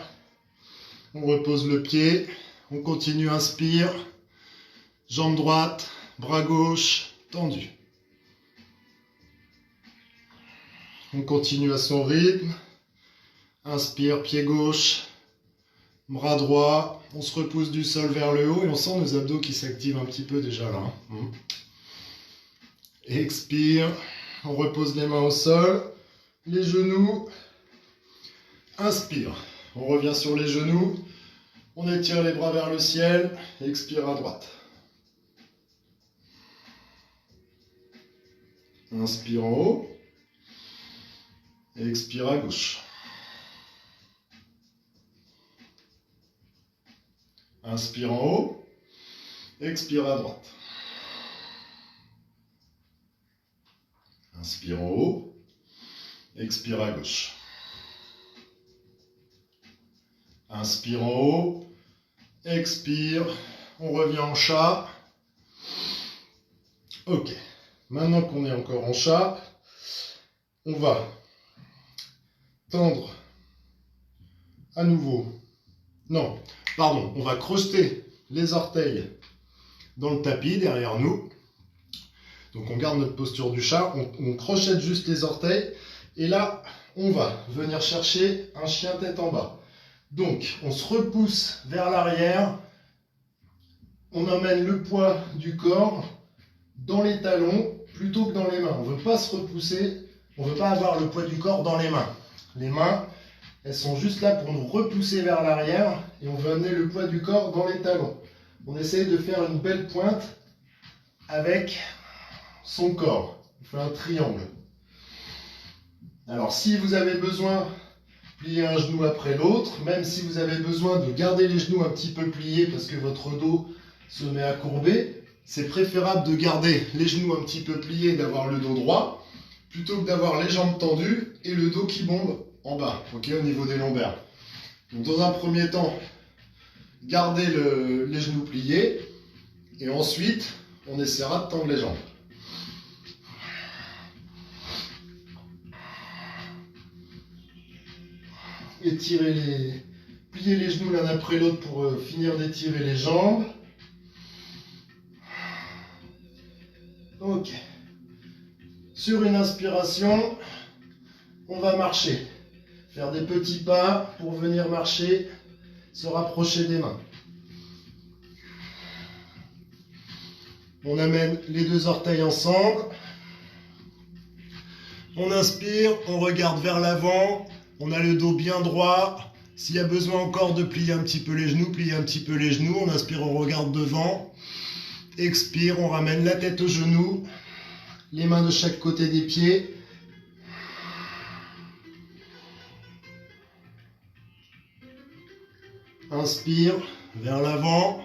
on repose le pied, on continue, inspire, jambe droite, bras gauche, tendu. On continue à son rythme, inspire, pied gauche, bras droit, on se repousse du sol vers le haut et on sent nos abdos qui s'activent un petit peu déjà là. Expire, on repose les mains au sol, les genoux. Inspire, on revient sur les genoux, on étire les bras vers le ciel, expire à droite. Inspire en haut, expire à gauche. Inspire en haut, expire à droite. Inspire en haut, expire à gauche. Inspire en haut, expire, on revient en chat. Ok, Maintenant qu'on est encore en chat, on va tendre à nouveau. Non, pardon, on va crocheter les orteils dans le tapis derrière nous. Donc on garde notre posture du chat, on crochette juste les orteils. Et là, on va venir chercher un chien tête en bas. Donc, on se repousse vers l'arrière. On emmène le poids du corps dans les talons plutôt que dans les mains. On ne veut pas se repousser, on ne veut pas avoir le poids du corps dans les mains. Les mains, elles sont juste là pour nous repousser vers l'arrière et on veut amener le poids du corps dans les talons. On essaye de faire une belle pointe avec son corps. On fait un triangle. Alors, si vous avez besoin de plier un genou après l'autre, même si vous avez besoin de garder les genoux un petit peu pliés parce que votre dos se met à courber, c'est préférable de garder les genoux un petit peu pliés et d'avoir le dos droit, plutôt que d'avoir les jambes tendues et le dos qui bombe en bas, okay, au niveau des lombaires. Donc, dans un premier temps, gardez les genoux pliés et ensuite, on essaiera de tendre les jambes. Plier les genoux l'un après l'autre pour finir d'étirer les jambes. Ok. Sur une inspiration, on va marcher. Faire des petits pas pour venir marcher, se rapprocher des mains. On amène les deux orteils ensemble. On inspire, on regarde vers l'avant. On a le dos bien droit. S'il y a besoin encore de plier un petit peu les genoux, plier un petit peu les genoux. On inspire, on regarde devant. Expire, on ramène la tête aux genoux. Les mains de chaque côté des pieds. Inspire, vers l'avant.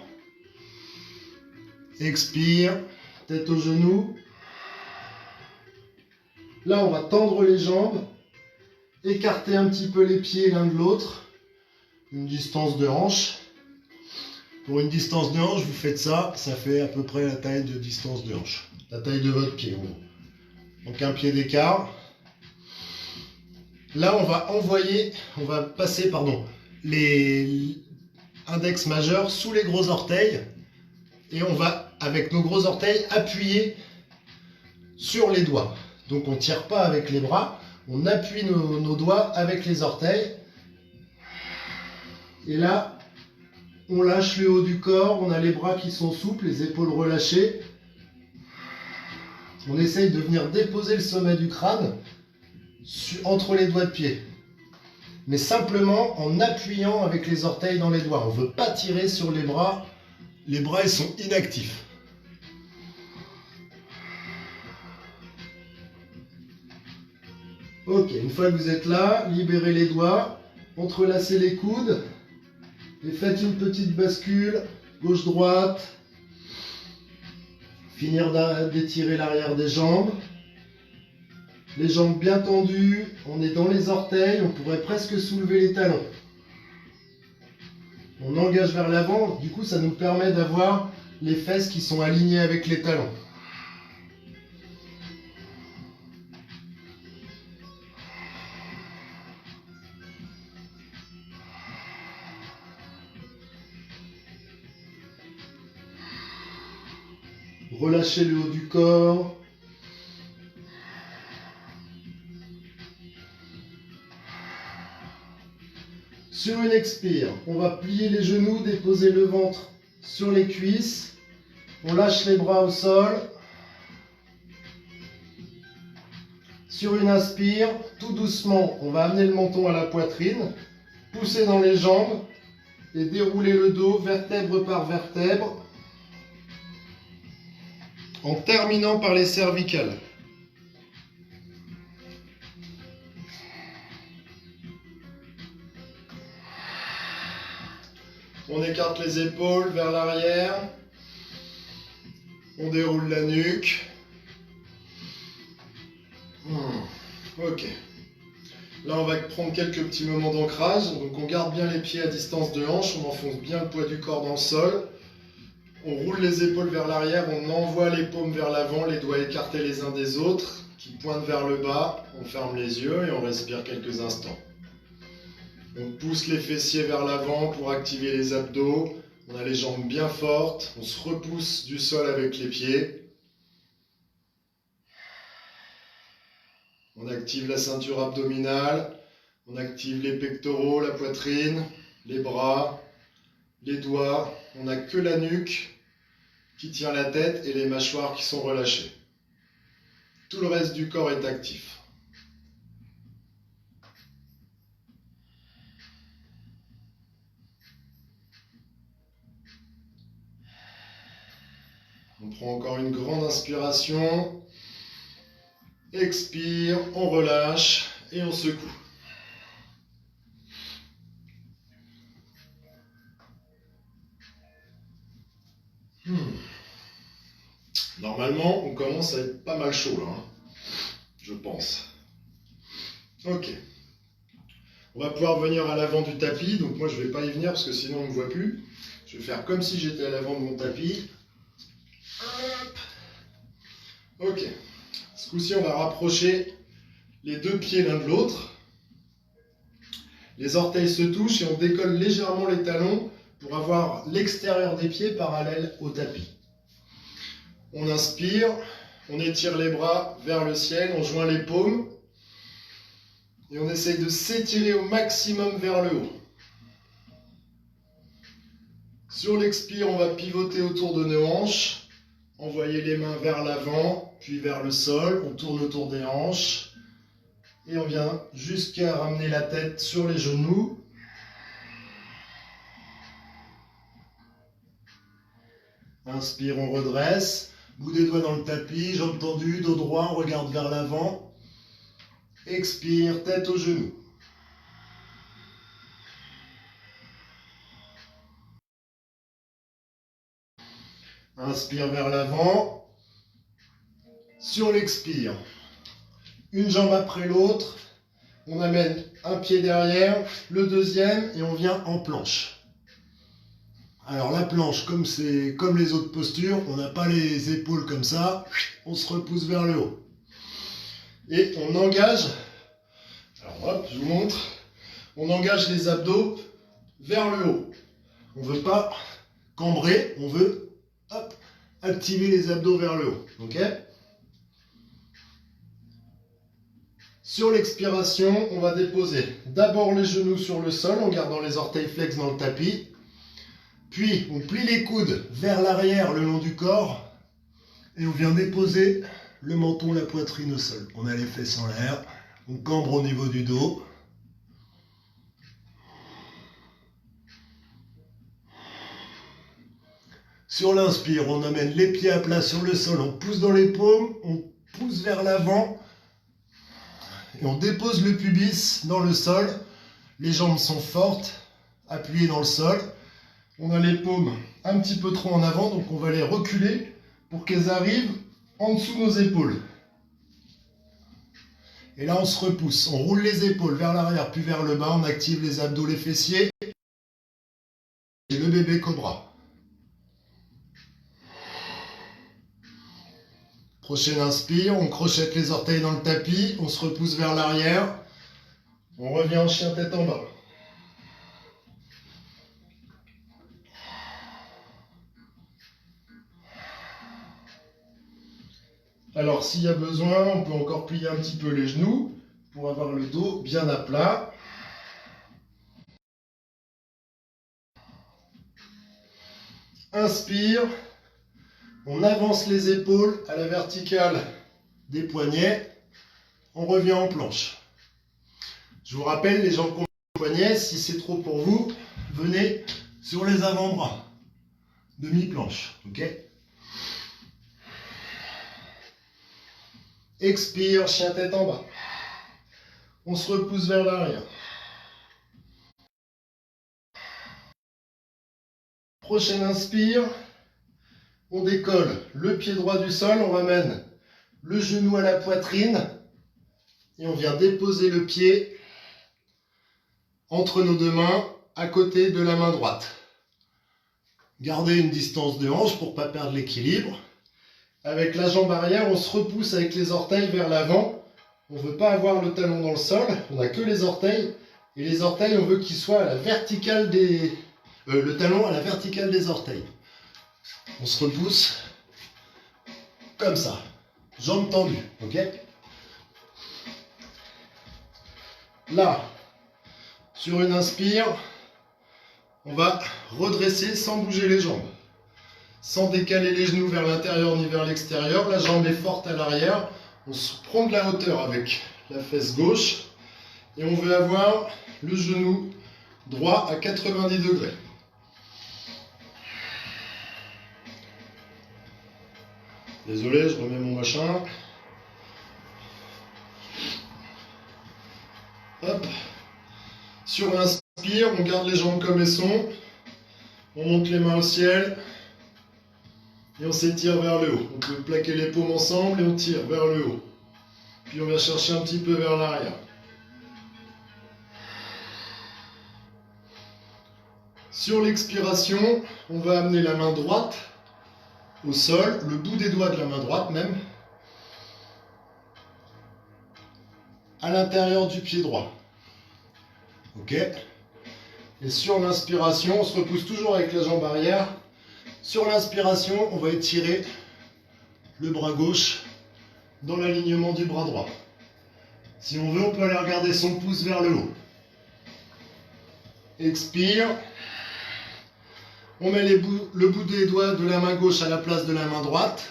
Expire, tête aux genoux. Là, on va tendre les jambes. Écartez un petit peu les pieds l'un de l'autre, une distance de hanche. Pour une distance de hanche, vous faites ça, ça fait à peu près la taille de distance de hanche. La taille de votre pied. Donc un pied d'écart. Là, on va passer les index majeurs sous les gros orteils. Et on va, avec nos gros orteils, appuyer sur les doigts. Donc on ne tire pas avec les bras. On appuie nos doigts avec les orteils. Et là, on lâche le haut du corps. On a les bras qui sont souples, les épaules relâchées. On essaye de venir déposer le sommet du crâne entre les doigts de pied. Mais simplement en appuyant avec les orteils dans les doigts. On ne veut pas tirer sur les bras. Les bras, ils sont inactifs. Ok, une fois que vous êtes là, libérez les doigts, entrelacez les coudes et faites une petite bascule gauche-droite. Finir d'étirer l'arrière des jambes. Les jambes bien tendues, on est dans les orteils, on pourrait presque soulever les talons. On engage vers l'avant, du coup ça nous permet d'avoir les fesses qui sont alignées avec les talons. Relâchez le haut du corps. Sur une expire, on va plier les genoux, déposer le ventre sur les cuisses. On lâche les bras au sol. Sur une inspire, tout doucement, on va amener le menton à la poitrine, pousser dans les jambes et dérouler le dos vertèbre par vertèbre, en terminant par les cervicales. On écarte les épaules vers l'arrière. On déroule la nuque. Ok. Là, on va prendre quelques petits moments d'ancrage. Donc, on garde bien les pieds à distance de hanche. On enfonce bien le poids du corps dans le sol. On roule les épaules vers l'arrière, on envoie les paumes vers l'avant, les doigts écartés les uns des autres, qui pointent vers le bas. On ferme les yeux et on respire quelques instants. On pousse les fessiers vers l'avant pour activer les abdos. On a les jambes bien fortes. On se repousse du sol avec les pieds. On active la ceinture abdominale. On active les pectoraux, la poitrine, les bras, les doigts. On n'a que la nuque qui tient la tête et les mâchoires qui sont relâchées. Tout le reste du corps est actif. On prend encore une grande inspiration. Expire, on relâche et on secoue. Normalement, on commence à être pas mal chaud là, hein, je pense. Ok. On va pouvoir venir à l'avant du tapis. Donc moi, je ne vais pas y venir parce que sinon, on ne me voit plus. Je vais faire comme si j'étais à l'avant de mon tapis. Hop. Ok. Ce coup-ci, on va rapprocher les deux pieds l'un de l'autre. Les orteils se touchent et on décolle légèrement les talons pour avoir l'extérieur des pieds parallèle au tapis. On inspire, on étire les bras vers le ciel, on joint les paumes et on essaye de s'étirer au maximum vers le haut. Sur l'expire, on va pivoter autour de nos hanches, envoyer les mains vers l'avant, puis vers le sol, on tourne autour des hanches et on vient jusqu'à ramener la tête sur les genoux. Inspire, on redresse. Bout des doigts dans le tapis, jambes tendues, dos droit, on regarde vers l'avant. Expire, tête aux genoux. Inspire vers l'avant. Sur l'expire, une jambe après l'autre. On amène un pied derrière, le deuxième et on vient en planche. Alors la planche, comme les autres postures, on n'a pas les épaules comme ça, on se repousse vers le haut. Et on engage, alors hop, je vous montre, on engage les abdos vers le haut. On ne veut pas cambrer, on veut hop, activer les abdos vers le haut. Ok ? Sur l'expiration, on va déposer d'abord les genoux sur le sol en gardant les orteils flex dans le tapis. Puis, on plie les coudes vers l'arrière le long du corps et on vient déposer le menton, la poitrine au sol. On a les fesses en l'air, on cambre au niveau du dos. Sur l'inspire, on amène les pieds à plat sur le sol, on pousse dans les paumes, on pousse vers l'avant et on dépose le pubis dans le sol. Les jambes sont fortes, appuyées dans le sol. On a les paumes un petit peu trop en avant, donc on va les reculer pour qu'elles arrivent en dessous de nos épaules. Et là, on se repousse. On roule les épaules vers l'arrière, puis vers le bas. On active les abdos, les fessiers. Et le bébé cobra. Prochaine inspire, on crochette les orteils dans le tapis. On se repousse vers l'arrière. On revient en chien tête en bas. Alors, s'il y a besoin, on peut encore plier un petit peu les genoux pour avoir le dos bien à plat. Inspire, on avance les épaules à la verticale des poignets. On revient en planche. Je vous rappelle, les jambes qu'on poignets, si c'est trop pour vous, venez sur les avant-bras. Demi-planche, ok ? Expire, chien tête en bas. On se repousse vers l'arrière. Prochaine inspire. On décolle le pied droit du sol. On ramène le genou à la poitrine. Et on vient déposer le pied entre nos deux mains à côté de la main droite. Gardez une distance de hanche pour ne pas perdre l'équilibre. Avec la jambe arrière, on se repousse avec les orteils vers l'avant. On ne veut pas avoir le talon dans le sol, on n'a que les orteils. Et les orteils, on veut qu'ils soient à la verticale des... le talon à la verticale des orteils. On se repousse comme ça. Jambes tendues, ok? Là, sur une inspire, on va redresser sans bouger les jambes. Sans décaler les genoux vers l'intérieur ni vers l'extérieur. La jambe est forte à l'arrière. On se prend de la hauteur avec la fesse gauche. Et on veut avoir le genou droit à 90 degrés. Désolé, je remets mon machin. Hop. Sur l'inspire, on garde les jambes comme elles sont. On monte les mains au ciel. Et on s'étire vers le haut. On peut plaquer les paumes ensemble et on tire vers le haut. Puis on va chercher un petit peu vers l'arrière. Sur l'expiration, on va amener la main droite au sol, le bout des doigts de la main droite même, à l'intérieur du pied droit. Ok? Et sur l'inspiration, on se repousse toujours avec la jambe arrière. Sur l'inspiration, on va étirer le bras gauche dans l'alignement du bras droit. Si on veut, on peut aller regarder son pouce vers le haut. Expire. On met le bout des doigts de la main gauche à la place de la main droite.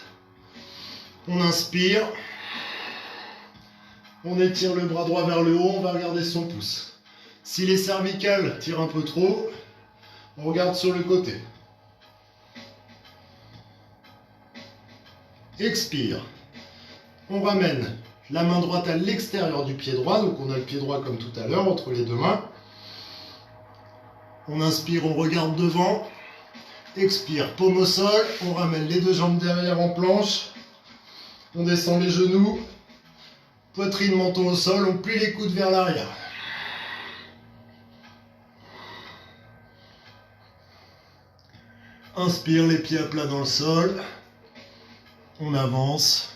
On inspire. On étire le bras droit vers le haut, on va regarder son pouce. Si les cervicales tirent un peu trop, on regarde sur le côté. Expire. On ramène la main droite à l'extérieur du pied droit, donc on a le pied droit comme tout à l'heure, entre les deux mains. On inspire, on regarde devant. Expire, paume au sol, on ramène les deux jambes derrière en planche. On descend les genoux. Poitrine, menton au sol, on plie les coudes vers l'arrière. Inspire, les pieds à plat dans le sol. On avance.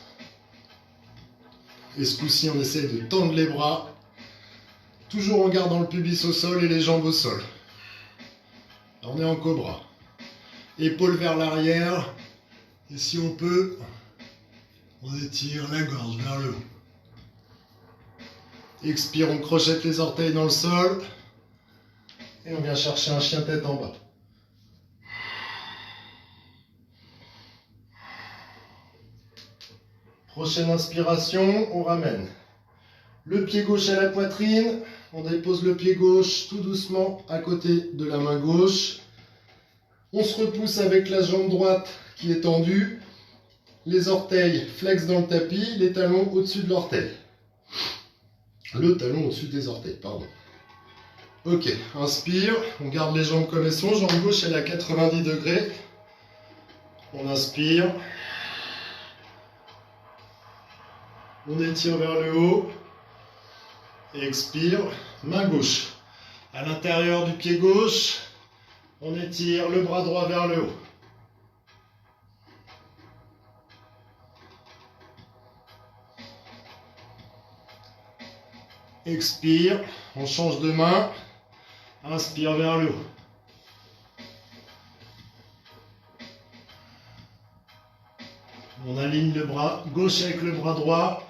Et ce coup-ci, on essaie de tendre les bras. Toujours en gardant le pubis au sol et les jambes au sol. Là, on est en cobra. Épaules vers l'arrière. Et si on peut, on étire la gorge vers le haut. Expire, on crochette les orteils dans le sol. Et on vient chercher un chien tête en bas. Prochaine inspiration, on ramène le pied gauche à la poitrine. On dépose le pied gauche tout doucement à côté de la main gauche. On se repousse avec la jambe droite qui est tendue. Les orteils flex dans le tapis, les talons au-dessus de l'orteil. Le talon au-dessus des orteils, pardon. Ok, inspire, on garde les jambes comme elles sont. Jambe gauche, elle est à 90 degrés. On inspire. On étire vers le haut. Et expire. Main gauche. À l'intérieur du pied gauche, on étire le bras droit vers le haut. Expire, on change de main. Inspire vers le haut. On aligne le bras gauche avec le bras droit.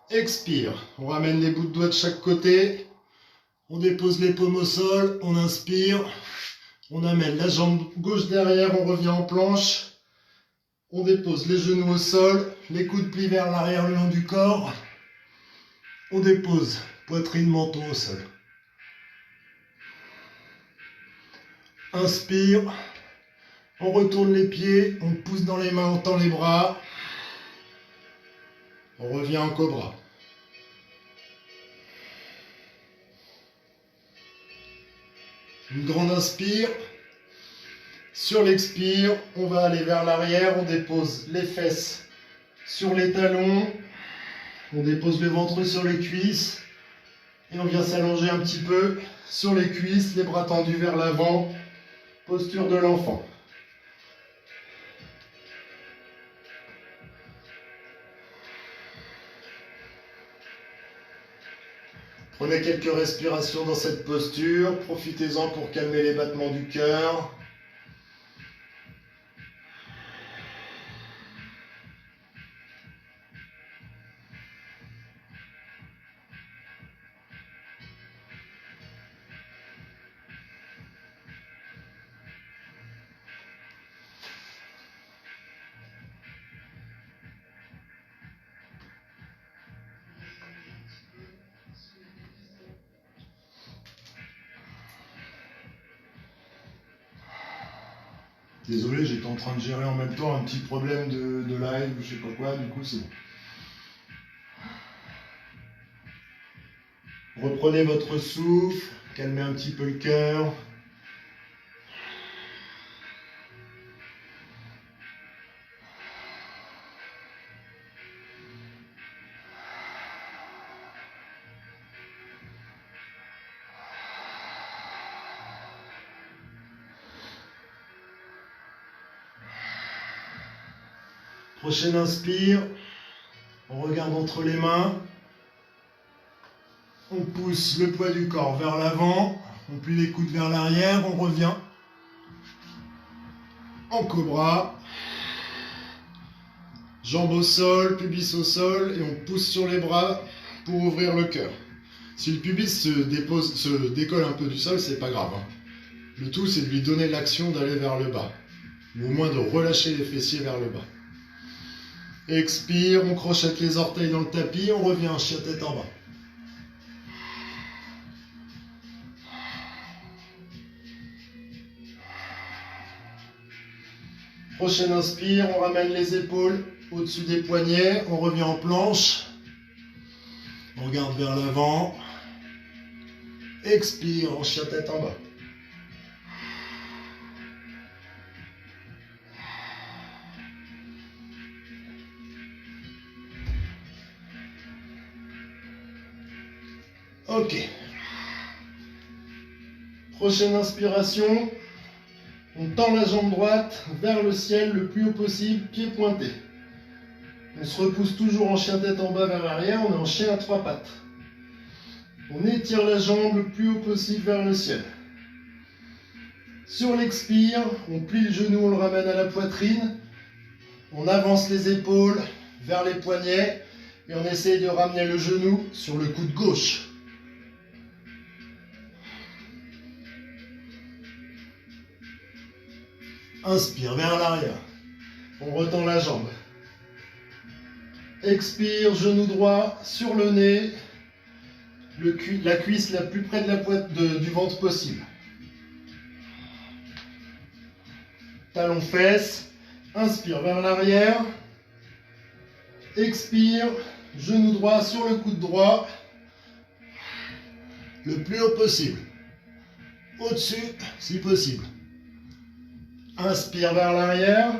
Expire. On ramène les bouts de doigts de chaque côté. On dépose les paumes au sol. On inspire. On amène la jambe gauche derrière. On revient en planche. On dépose les genoux au sol. Les coudes plient vers l'arrière le long du corps. On dépose poitrine, menton au sol. Inspire. On retourne les pieds. On pousse dans les mains. On tend les bras. On revient en cobra. Une grande inspire. Sur l'expire, on va aller vers l'arrière. On dépose les fesses sur les talons. On dépose le ventre sur les cuisses. Et on vient s'allonger un petit peu sur les cuisses, les bras tendus vers l'avant. Posture de l'enfant. Prenez quelques respirations dans cette posture. Profitez-en pour calmer les battements du cœur. Désolé, j'étais en train de gérer en même temps un petit problème de live ou je sais pas quoi, du coup c'est bon. Reprenez votre souffle, calmez un petit peu le cœur. Prochaine inspire, on regarde entre les mains, on pousse le poids du corps vers l'avant, on plie les coudes vers l'arrière, on revient en cobra, jambes au sol, pubis au sol et on pousse sur les bras pour ouvrir le cœur. Si le pubis se décolle un peu du sol, c'est pas grave. Le tout c'est de lui donner l'action d'aller vers le bas, ou au moins de relâcher les fessiers vers le bas. Expire, on crochette les orteils dans le tapis, on revient en chien tête en bas. Prochaine inspire, on ramène les épaules au-dessus des poignets, on revient en planche. On regarde vers l'avant. Expire, en chien tête en bas. Ok. Prochaine inspiration. On tend la jambe droite vers le ciel le plus haut possible, pied pointé. On se repousse toujours en chien tête en bas vers l'arrière, on est en chien à trois pattes. On étire la jambe le plus haut possible vers le ciel. Sur l'expire, on plie le genou, on le ramène à la poitrine. On avance les épaules vers les poignets et on essaye de ramener le genou sur le coude gauche. Inspire vers l'arrière. On retend la jambe. Expire, genou droit sur le nez. La cuisse la plus près de la du ventre possible. Talon fesses. Inspire vers l'arrière. Expire, genou droit sur le coude droit. Le plus haut possible. Au-dessus, si possible. Inspire vers l'arrière.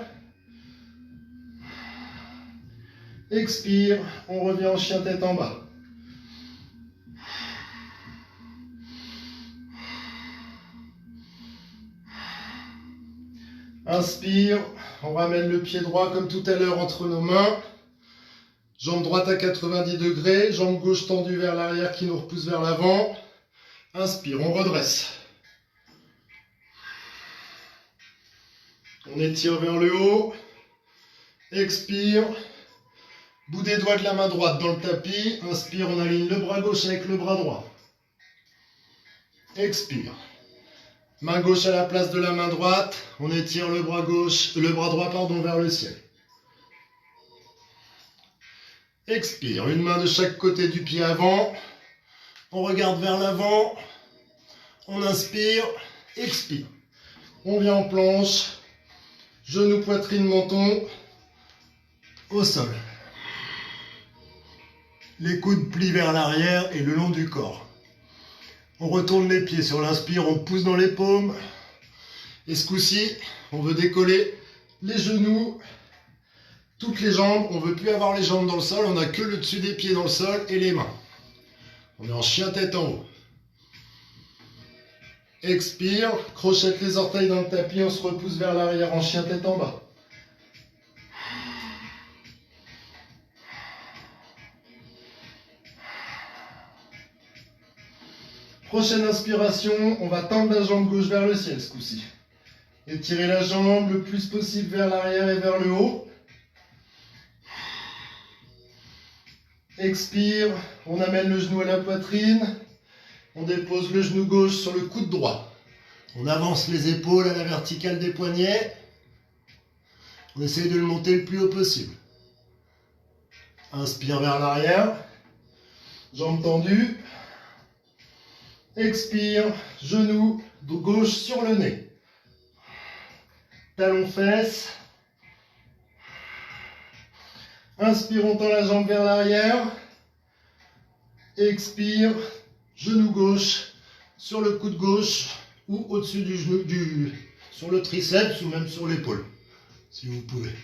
Expire, on revient en chien tête en bas. Inspire, on ramène le pied droit comme tout à l'heure entre nos mains. Jambe droite à 90 degrés, jambe gauche tendue vers l'arrière qui nous repousse vers l'avant. Inspire, on redresse. On étire vers le haut. Expire. Bout des doigts de la main droite dans le tapis. Inspire, on aligne le bras gauche avec le bras droit. Expire. Main gauche à la place de la main droite. On étire le bras droit vers le ciel. Expire. Une main de chaque côté du pied avant. On regarde vers l'avant. On inspire. Expire. On vient en planche. Genou, poitrine, menton. Au sol. Les coudes plient vers l'arrière et le long du corps. On retourne les pieds sur l'inspire, on pousse dans les paumes. Et ce coup-ci, on veut décoller les genoux, toutes les jambes. On ne veut plus avoir les jambes dans le sol, on n'a que le dessus des pieds dans le sol et les mains. On est en chien tête en haut. Expire, crochette les orteils dans le tapis, on se repousse vers l'arrière en chien tête en bas. Prochaine inspiration, on va tendre la jambe gauche vers le ciel ce coup-ci. Étirez la jambe le plus possible vers l'arrière et vers le haut. Expire, on amène le genou à la poitrine. On dépose le genou gauche sur le coude droit. On avance les épaules à la verticale des poignets. On essaye de le monter le plus haut possible. Inspire vers l'arrière. Jambes tendues. Expire, genou gauche sur le nez. Talons fesses. Inspire, on tend la jambe vers l'arrière. Expire, genou gauche sur le coude gauche ou au-dessus du genou, sur le triceps ou même sur l'épaule, si vous pouvez.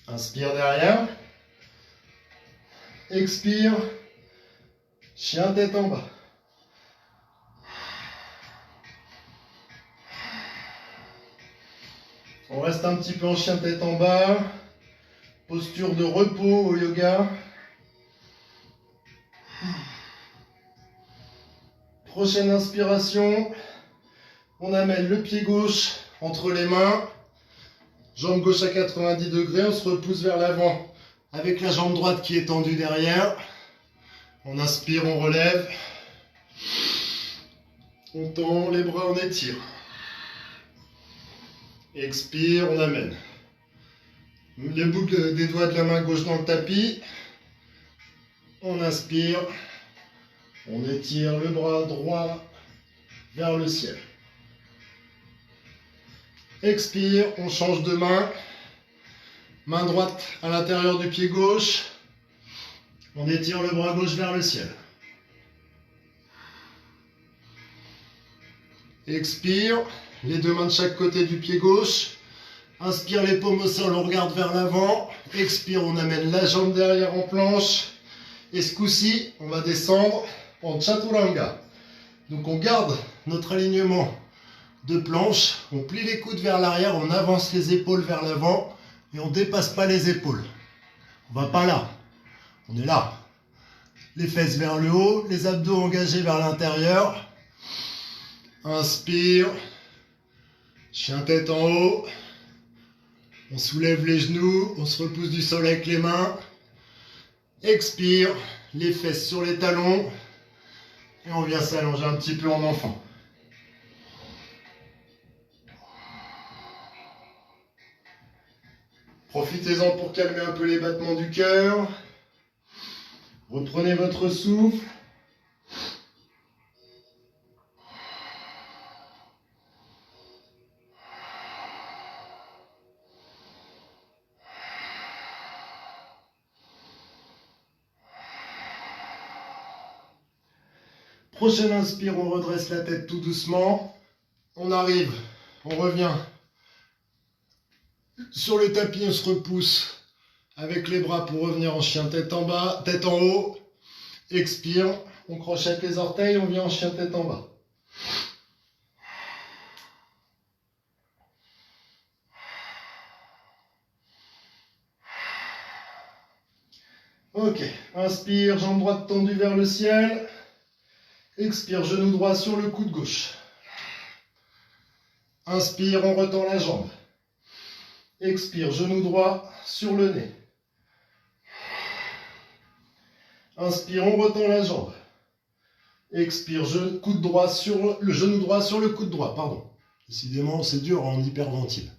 Inspire derrière. Expire, chien tête en bas. On reste un petit peu en chien tête en bas. Posture de repos au yoga. Prochaine inspiration. On amène le pied gauche entre les mains. Jambe gauche à 90 degrés. On se repousse vers l'avant avec la jambe droite qui est tendue derrière. On inspire, on relève. On tend les bras, on étire. Expire, on amène. Les boucles des doigts de la main gauche dans le tapis. On inspire. On étire le bras droit vers le ciel. Expire, on change de main. Main droite à l'intérieur du pied gauche. On étire le bras gauche vers le ciel. Expire, les deux mains de chaque côté du pied gauche. Inspire, les paumes au sol, on regarde vers l'avant. Expire, on amène la jambe derrière en planche. Et ce coup-ci, on va descendre en chaturanga. Donc on garde notre alignement de planche. On plie les coudes vers l'arrière, on avance les épaules vers l'avant. Et on ne dépasse pas les épaules. On ne va pas là. On est là. Les fesses vers le haut, les abdos engagés vers l'intérieur. Inspire. Chien tête en haut. On soulève les genoux, on se repousse du sol avec les mains. Expire, les fesses sur les talons. Et on vient s'allonger un petit peu en enfant. Profitez-en pour calmer un peu les battements du cœur. Reprenez votre souffle. Prochaine inspire, on redresse la tête tout doucement. On arrive, on revient sur le tapis, on se repousse avec les bras pour revenir en chien tête en bas, tête en haut. Expire, on crochette les orteils, on vient en chien tête en bas. Ok, inspire, jambe droite tendue vers le ciel. Expire, genou droit sur le coude gauche. Inspire, on retend la jambe. Expire, genou droit sur le nez. Inspire, on retend la jambe. Expire, coude droit sur le genou droit sur le coude droit, pardon. Décidément, c'est dur, on hyperventile.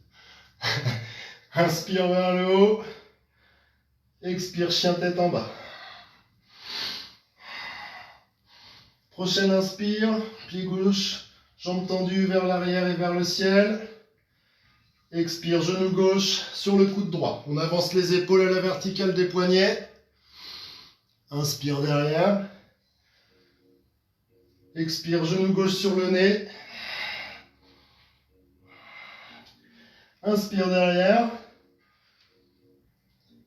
Inspire vers le haut. Expire, chien tête en bas. Prochaine inspire, pied gauche, jambe tendue vers l'arrière et vers le ciel. Expire, genou gauche sur le coude droit. On avance les épaules à la verticale des poignets. Inspire derrière. Expire, genou gauche sur le nez. Inspire derrière.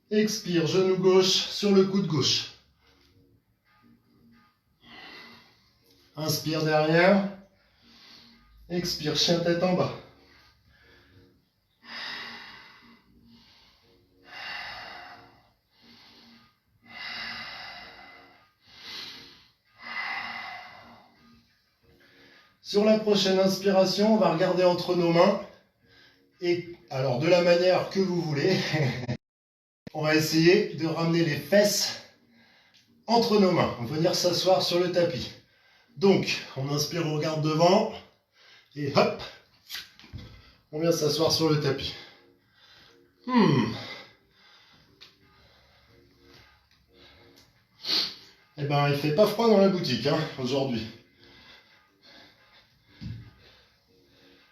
Expire, genou gauche sur le coude gauche. Inspire derrière. Expire, chien tête en bas. Sur la prochaine inspiration, on va regarder entre nos mains. Et alors, de la manière que vous voulez, on va essayer de ramener les fesses entre nos mains. On va venir s'asseoir sur le tapis. Donc, on inspire, on regarde devant. Et hop, on vient s'asseoir sur le tapis. Eh ben, il fait pas froid dans la boutique aujourd'hui.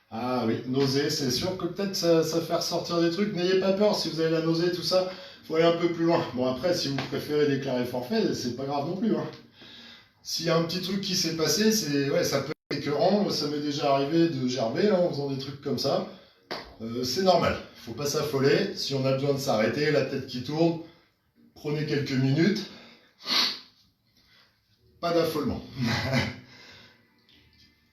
Ah oui, nausée, c'est sûr que peut-être ça fait ressortir des trucs. N'ayez pas peur, si vous avez la nausée, tout ça, il faut aller un peu plus loin. Bon, après, si vous préférez déclarer forfait, c'est pas grave non plus. S'il y a un petit truc qui s'est passé, ça peut être écœurant. Ça m'est déjà arrivé de gerber là, en faisant des trucs comme ça. C'est normal, il faut pas s'affoler. Si on a besoin de s'arrêter, la tête qui tourne, prenez quelques minutes. Pas d'affolement.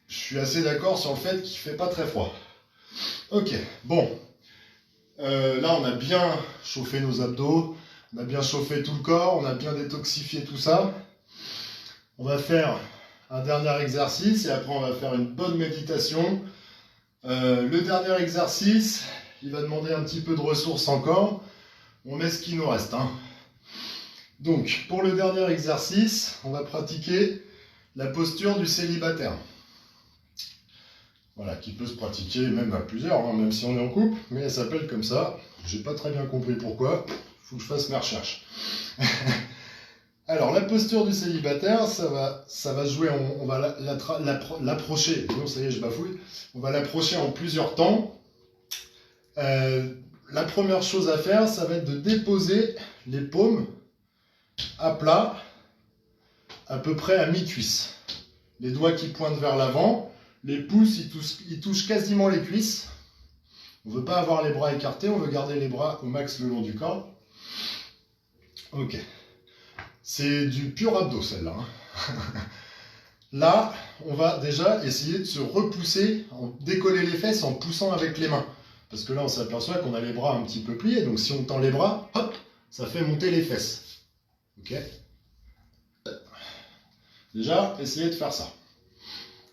Je suis assez d'accord sur le fait qu'il fait pas très froid. Ok, bon. Là, on a bien chauffé nos abdos, on a bien chauffé tout le corps, on a bien détoxifié tout ça. On va faire un dernier exercice et après on va faire une bonne méditation. Le dernier exercice, il va demander un petit peu de ressources encore. On met ce qu'il nous reste. Donc, pour le dernier exercice, on va pratiquer la posture du célibataire. Voilà, qui peut se pratiquer même à plusieurs, même si on est en couple, mais elle s'appelle comme ça. J'ai pas très bien compris pourquoi. Il faut que je fasse mes recherches. Alors, la posture du célibataire, ça va se jouer, on va l'approcher, non, ça y est, je bafouille. On va l'approcher en plusieurs temps. La première chose à faire, ça va être de déposer les paumes à plat, à peu près à mi-cuisse. Les doigts qui pointent vers l'avant, les pouces, ils touchent quasiment les cuisses. On ne veut pas avoir les bras écartés, on veut garder les bras au max le long du corps. Ok. C'est du pur abdos, celle-là. Là, on va déjà essayer de se repousser, décoller les fesses en poussant avec les mains. Parce que là, on s'aperçoit qu'on a les bras un petit peu pliés. Donc, si on tend les bras, hop, ça fait monter les fesses. Ok. Déjà, essayez de faire ça.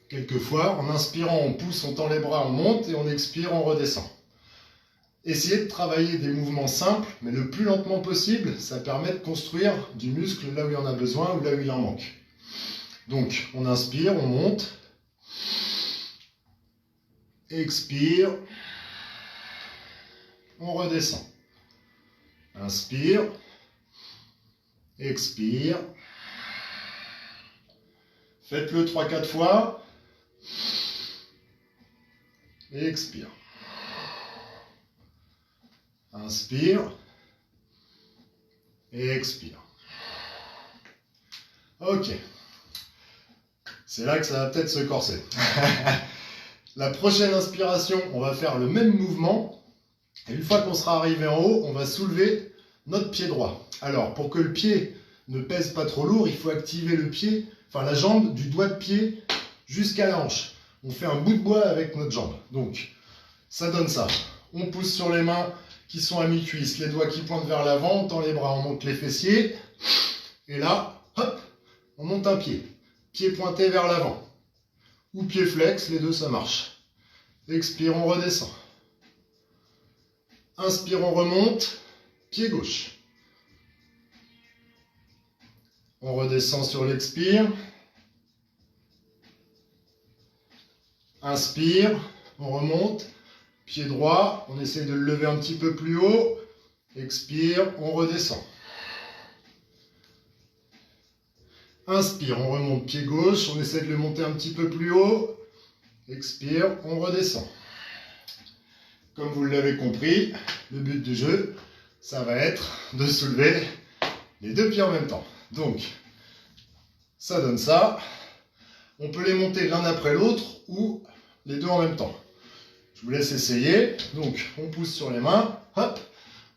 Quelquefois, en inspirant, on pousse, on tend les bras, on monte, et on expire, on redescend. Essayez de travailler des mouvements simples, mais le plus lentement possible, ça permet de construire du muscle là où il y en a besoin ou là où il en manque. Donc, on inspire, on monte, expire, on redescend. Inspire, expire. Faites-le 3-4 fois. Et expire. Inspire. Et expire. Ok. C'est là que ça va peut-être se corser. La prochaine inspiration, on va faire le même mouvement. Et une fois qu'on sera arrivé en haut, on va soulever notre pied droit. Alors, pour que le pied ne pèse pas trop lourd, il faut activer le pied, enfin la jambe du doigt de pied jusqu'à la hanche. On fait un bout de bois avec notre jambe. Donc, ça donne ça. On pousse sur les mains qui sont à mi-cuisse, les doigts qui pointent vers l'avant, on tend les bras, on monte les fessiers. Et là, hop, on monte un pied. Pied pointé vers l'avant. Ou pied flex, les deux ça marche. Expire, on redescend. Inspire, on remonte. Pied gauche. On redescend sur l'expire. Inspire, on remonte. Pied droit, on essaie de le lever un petit peu plus haut. Expire, on redescend. Inspire, on remonte pied gauche, on essaie de le monter un petit peu plus haut. Expire, on redescend. Comme vous l'avez compris, le but du jeu, ça va être de soulever les deux pieds en même temps. Donc, ça donne ça. On peut les monter l'un après l'autre ou les deux en même temps. Je vous laisse essayer. Donc, on pousse sur les mains. Hop.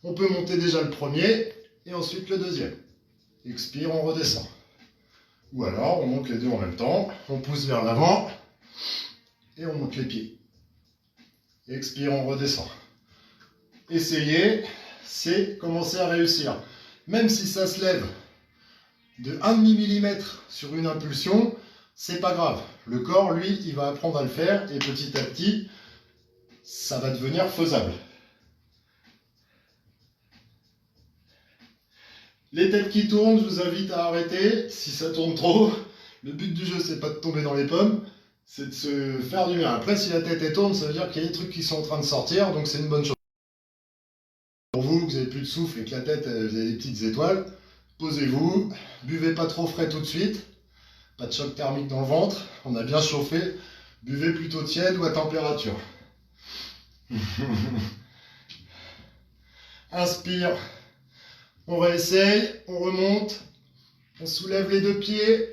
On peut monter déjà le premier et ensuite le deuxième. Expire, on redescend. Ou alors, on monte les deux en même temps. On pousse vers l'avant et on monte les pieds. Expire, on redescend. Essayez, c'est commencer à réussir. Même si ça se lève de 1,5 mm sur une impulsion, c'est pas grave. Le corps, lui, il va apprendre à le faire et petit à petit, ça va devenir faisable. Les têtes qui tournent, je vous invite à arrêter si ça tourne trop. Le but du jeu, c'est pas de tomber dans les pommes, c'est de se faire du bien. Après, si la tête elle tourne, ça veut dire qu'il y a des trucs qui sont en train de sortir, donc c'est une bonne chose. Pour vous, vous avez plus de souffle et que la tête, vous avez des petites étoiles, posez-vous, buvez pas trop frais tout de suite, pas de choc thermique dans le ventre, on a bien chauffé, buvez plutôt tiède ou à température. Inspire, on réessaye, on remonte, on soulève les deux pieds,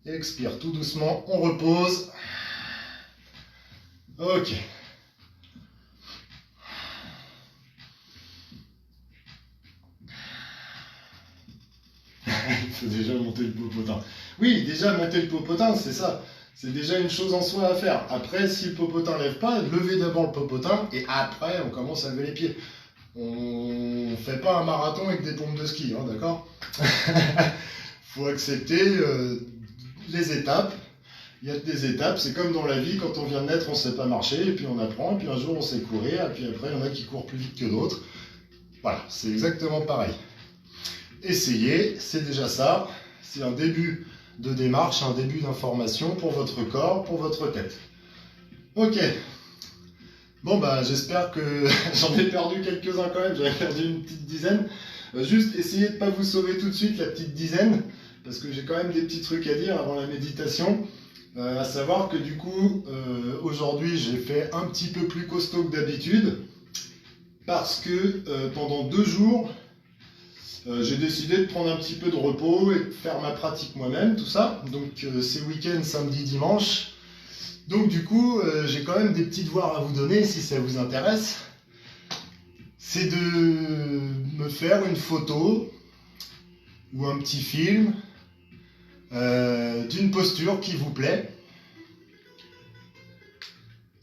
expire tout doucement, on repose. Ok. Il faut déjà monter le popotin. Oui, déjà monter le popotin, c'est ça. C'est déjà une chose en soi à faire. Après, si le popotin ne lève pas, levez d'abord le popotin et après, on commence à lever les pieds. On ne fait pas un marathon avec des pompes de ski, hein, d'accord? Faut accepter les étapes. Il y a des étapes, c'est comme dans la vie, quand on vient de naître, on ne sait pas marcher, et puis on apprend, et puis un jour on sait courir, et puis après il y en a qui courent plus vite que d'autres. Voilà, c'est exactement pareil. Essayez, c'est déjà ça. C'est un début de démarche, un début d'information pour votre corps, pour votre tête. Ok. Bon, bah, j'espère que j'en ai perdu quelques-uns quand même. J'en ai perdu une petite dizaine. Juste essayez de ne pas vous sauver tout de suite, la petite dizaine, parce que j'ai quand même des petits trucs à dire avant la méditation. À savoir que du coup, aujourd'hui, j'ai fait un petit peu plus costaud que d'habitude, parce que pendant 2 jours, j'ai décidé de prendre un petit peu de repos et de faire ma pratique moi-même, tout ça. Donc c'est week-end, samedi, dimanche. Donc du coup, j'ai quand même des petits devoirs à vous donner si ça vous intéresse. C'est de me faire une photo ou un petit film d'une posture qui vous plaît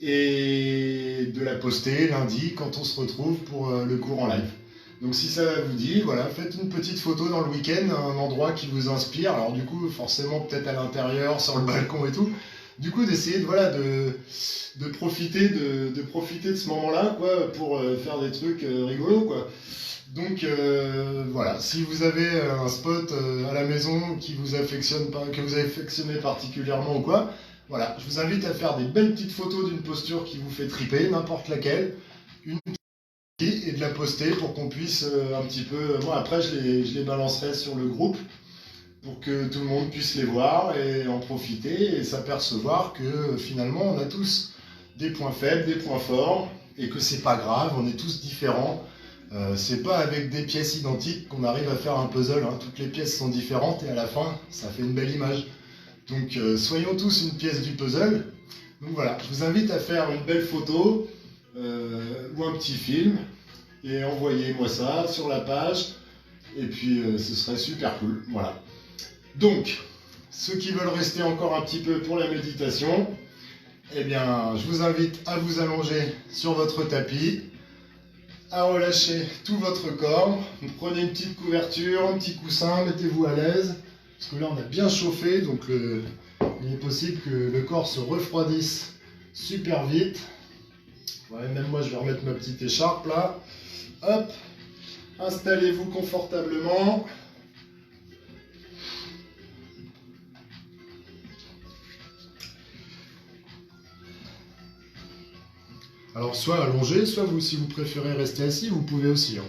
et de la poster lundi quand on se retrouve pour le cours en live. Donc si ça vous dit, voilà, faites une petite photo dans le week-end, un endroit qui vous inspire. Alors du coup, forcément peut-être à l'intérieur, sur le balcon et tout. Du coup, d'essayer de profiter de ce moment-là, quoi, pour faire des trucs rigolos, quoi. Donc voilà, si vous avez un spot à la maison qui vous affectionne, que vous affectionnez particulièrement ou quoi, voilà, je vous invite à faire des belles petites photos d'une posture qui vous fait triper, n'importe laquelle, et de la poster pour qu'on puisse un petit peu... Moi après je les balancerai sur le groupe pour que tout le monde puisse les voir et en profiter et s'apercevoir que finalement on a tous des points faibles, des points forts et que c'est pas grave, on est tous différents. C'est pas avec des pièces identiques qu'on arrive à faire un puzzle, hein. Toutes les pièces sont différentes et à la fin ça fait une belle image. Donc soyons tous une pièce du puzzle. Donc voilà, je vous invite à faire une belle photo ou un petit film et envoyez-moi ça sur la page et puis ce serait super cool. Voilà. Donc, ceux qui veulent rester encore un petit peu pour la méditation, eh bien, je vous invite à vous allonger sur votre tapis, à relâcher tout votre corps. Vous prenez une petite couverture, un petit coussin, mettez-vous à l'aise, parce que là on a bien chauffé, donc il est possible que le corps se refroidisse super vite. Ouais, même moi je vais remettre ma petite écharpe là. Hop, installez-vous confortablement. Alors soit allongé, soit vous, si vous préférez rester assis, vous pouvez aussi. Hein.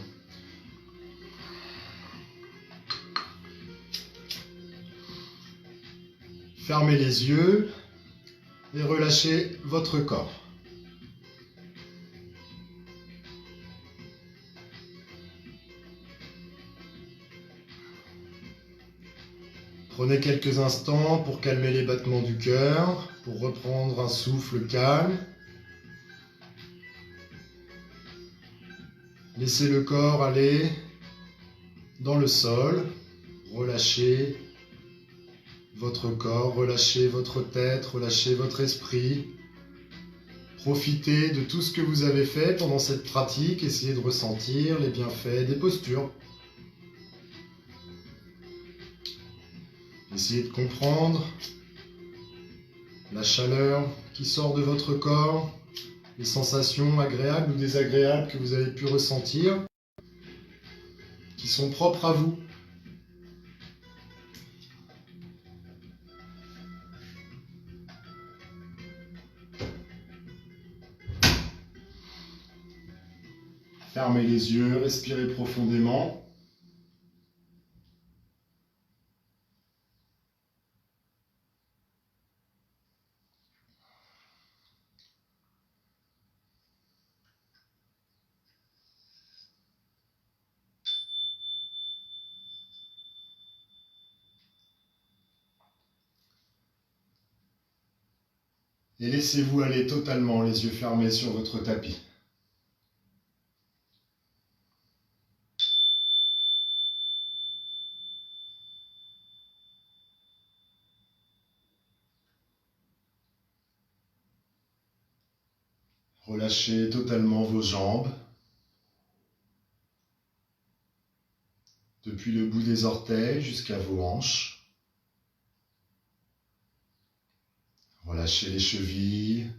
Fermez les yeux et relâchez votre corps. Prenez quelques instants pour calmer les battements du cœur, pour reprendre un souffle calme. Laissez le corps aller dans le sol, relâchez votre corps, relâchez votre tête, relâchez votre esprit. Profitez de tout ce que vous avez fait pendant cette pratique, essayez de ressentir les bienfaits des postures. Essayez de comprendre la chaleur qui sort de votre corps, les sensations agréables ou désagréables que vous avez pu ressentir, qui sont propres à vous. Fermez les yeux, respirez profondément. Et laissez-vous aller totalement, les yeux fermés sur votre tapis. Relâchez totalement vos jambes, depuis le bout des orteils jusqu'à vos hanches. Relâchez les chevilles,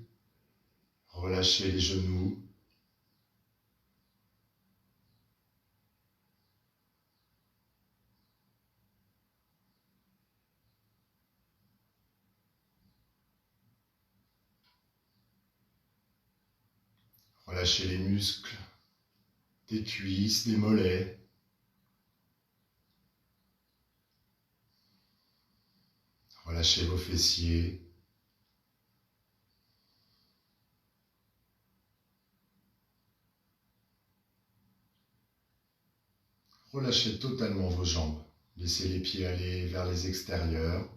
relâchez les genoux. Relâchez les muscles des cuisses, des mollets. Relâchez vos fessiers. Relâchez totalement vos jambes. Laissez les pieds aller vers les extérieurs,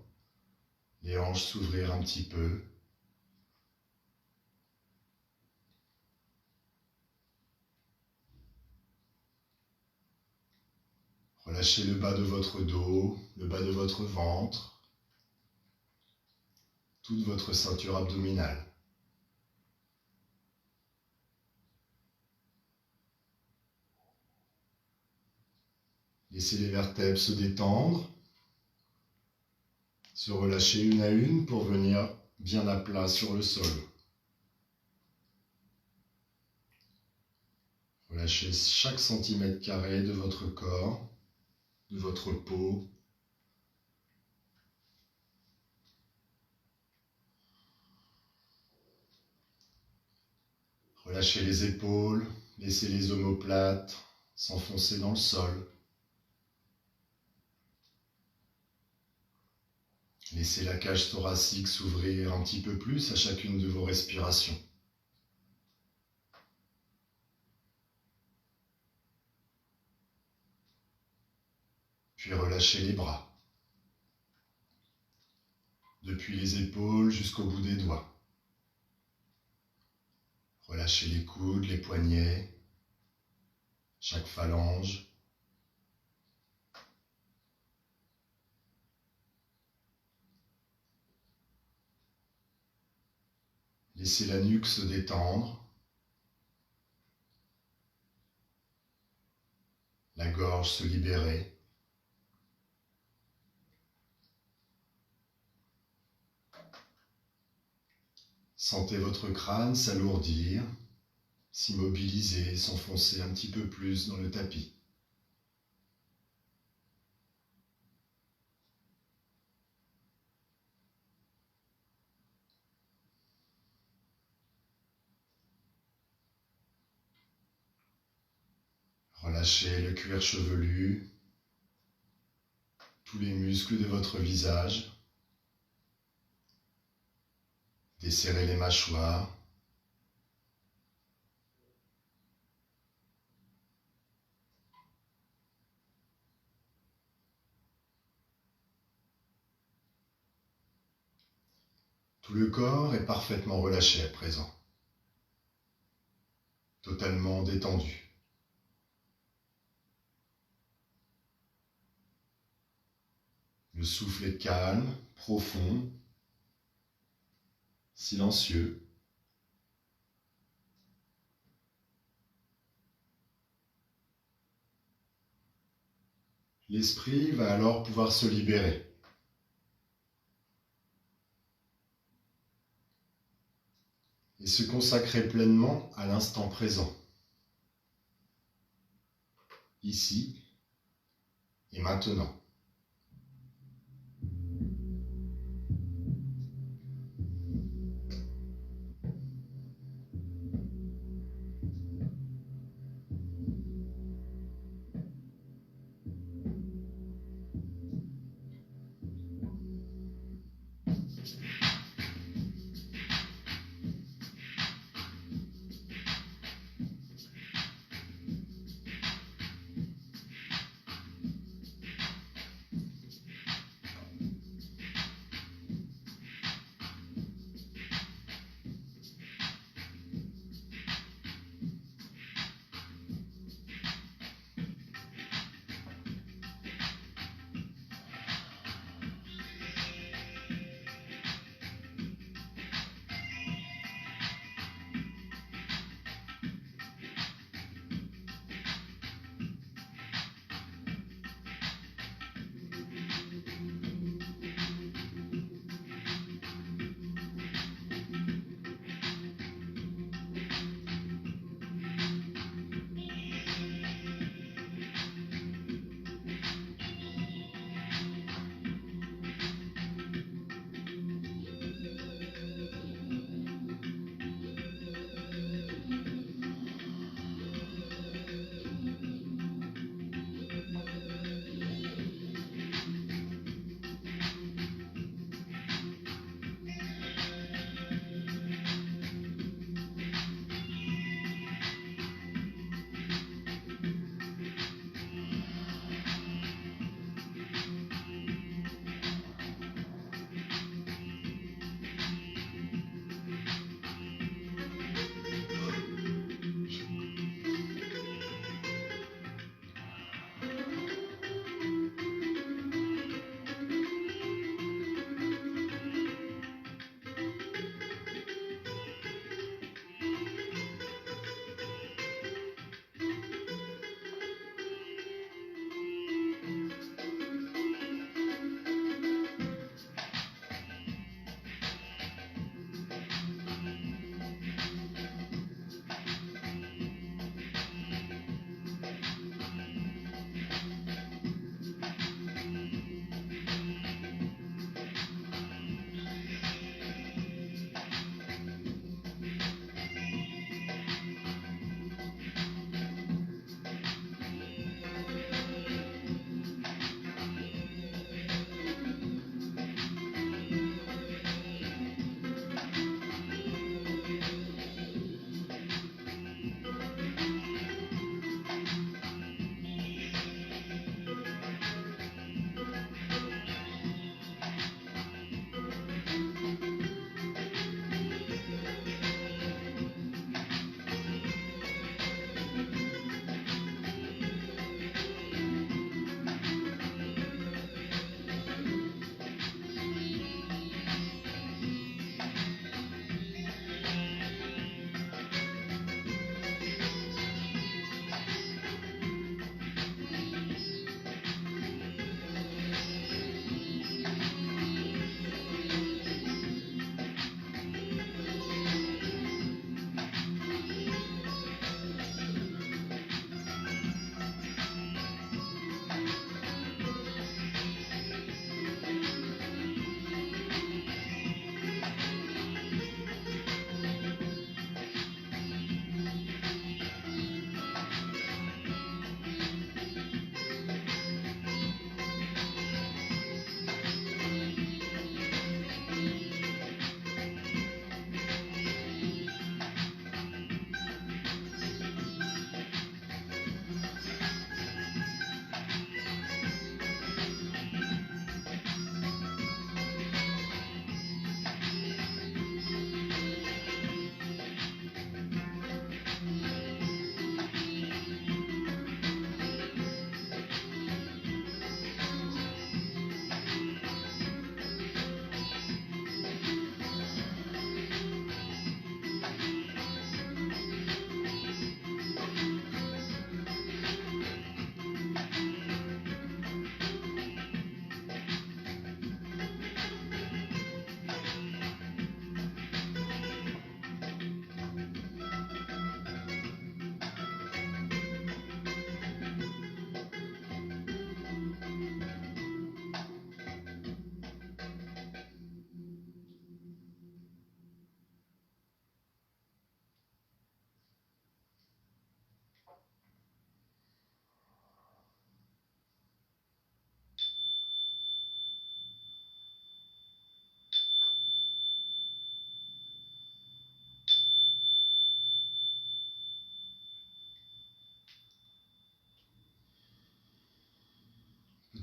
les hanches s'ouvrir un petit peu. Relâchez le bas de votre dos, le bas de votre ventre, toute votre ceinture abdominale. Laissez les vertèbres se détendre, se relâcher une à une pour venir bien à plat sur le sol. Relâchez chaque centimètre carré de votre corps, de votre peau. Relâchez les épaules, laissez les omoplates s'enfoncer dans le sol. Laissez la cage thoracique s'ouvrir un petit peu plus à chacune de vos respirations. Puis relâchez les bras, depuis les épaules jusqu'au bout des doigts. Relâchez les coudes, les poignets, chaque phalange. Laissez la nuque se détendre, la gorge se libérer. Sentez votre crâne s'alourdir, s'immobiliser, s'enfoncer un petit peu plus dans le tapis. Relâchez le cuir chevelu, tous les muscles de votre visage. Desserrez les mâchoires. Tout le corps est parfaitement relâché à présent, totalement détendu. Le souffle est calme, profond, silencieux. L'esprit va alors pouvoir se libérer. et se consacrer pleinement à l'instant présent, ici et maintenant.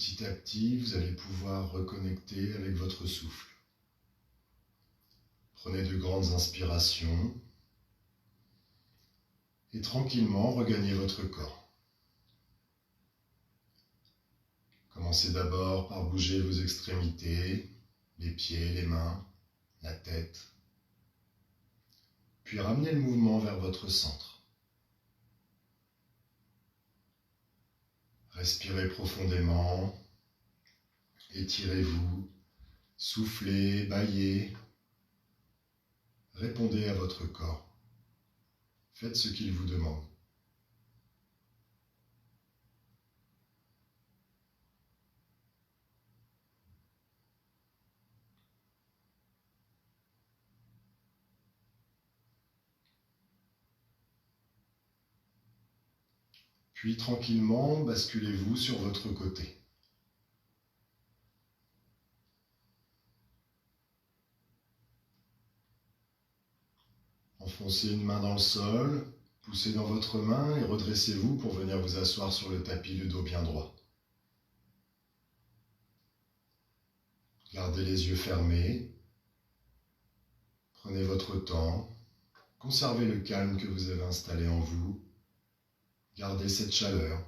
petit à petit, vous allez pouvoir reconnecter avec votre souffle. Prenez de grandes inspirations et tranquillement regagnez votre corps. Commencez d'abord par bouger vos extrémités, les pieds, les mains, la tête, puis ramenez le mouvement vers votre centre. Respirez profondément, étirez-vous, soufflez, bâillez, répondez à votre corps. Faites ce qu'il vous demande. Puis tranquillement, basculez-vous sur votre côté. Enfoncez une main dans le sol, poussez dans votre main et redressez-vous pour venir vous asseoir sur le tapis, le dos bien droit. Gardez les yeux fermés. Prenez votre temps. Conservez le calme que vous avez installé en vous. Gardez cette chaleur.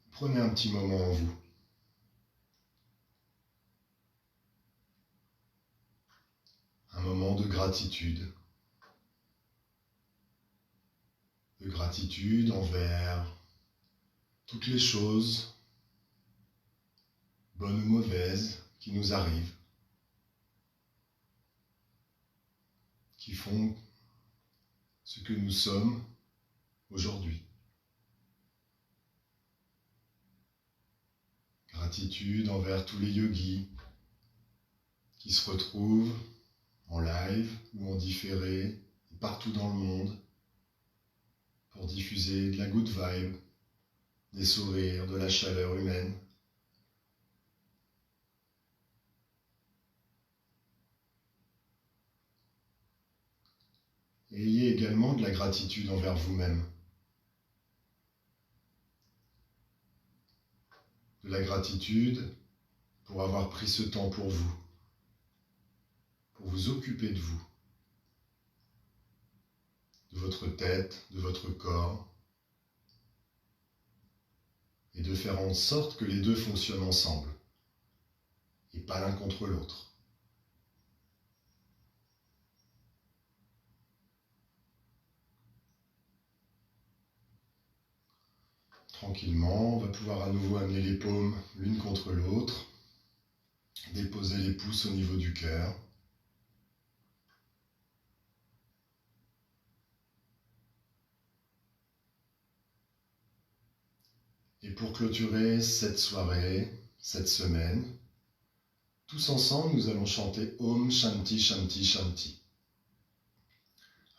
Prenez un petit moment en vous. Un moment de gratitude. De gratitude envers toutes les choses, bonnes ou mauvaises, qui nous arrivent, qui font ce que nous sommes aujourd'hui. Gratitude envers tous les yogis qui se retrouvent en live ou en différé partout dans le monde pour diffuser de la good vibe, des sourires, de la chaleur humaine. Et ayez également de la gratitude envers vous-même. De la gratitude pour avoir pris ce temps pour vous occuper de vous, de votre tête, de votre corps, et de faire en sorte que les deux fonctionnent ensemble, et pas l'un contre l'autre. Tranquillement, on va pouvoir à nouveau amener les paumes l'une contre l'autre, déposer les pouces au niveau du cœur. Et pour clôturer cette soirée, cette semaine, tous ensemble, nous allons chanter Om Shanti Shanti Shanti.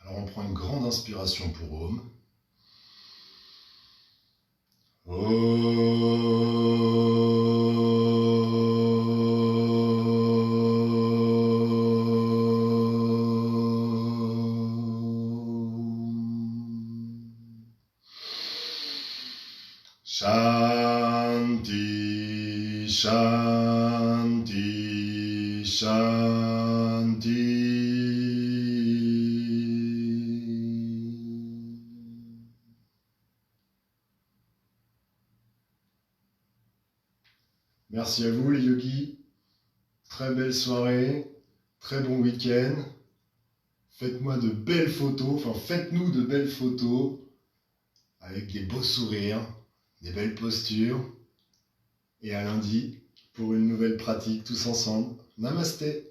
Alors on prend une grande inspiration pour Om. Shanti, Shanti, Shanti. Merci à vous les yogis. Très belle soirée, très bon week-end. Faites-moi de belles photos, faites-nous de belles photos avec des beaux sourires, des belles postures. Et à lundi pour une nouvelle pratique tous ensemble. Namasté.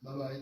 Bye bye.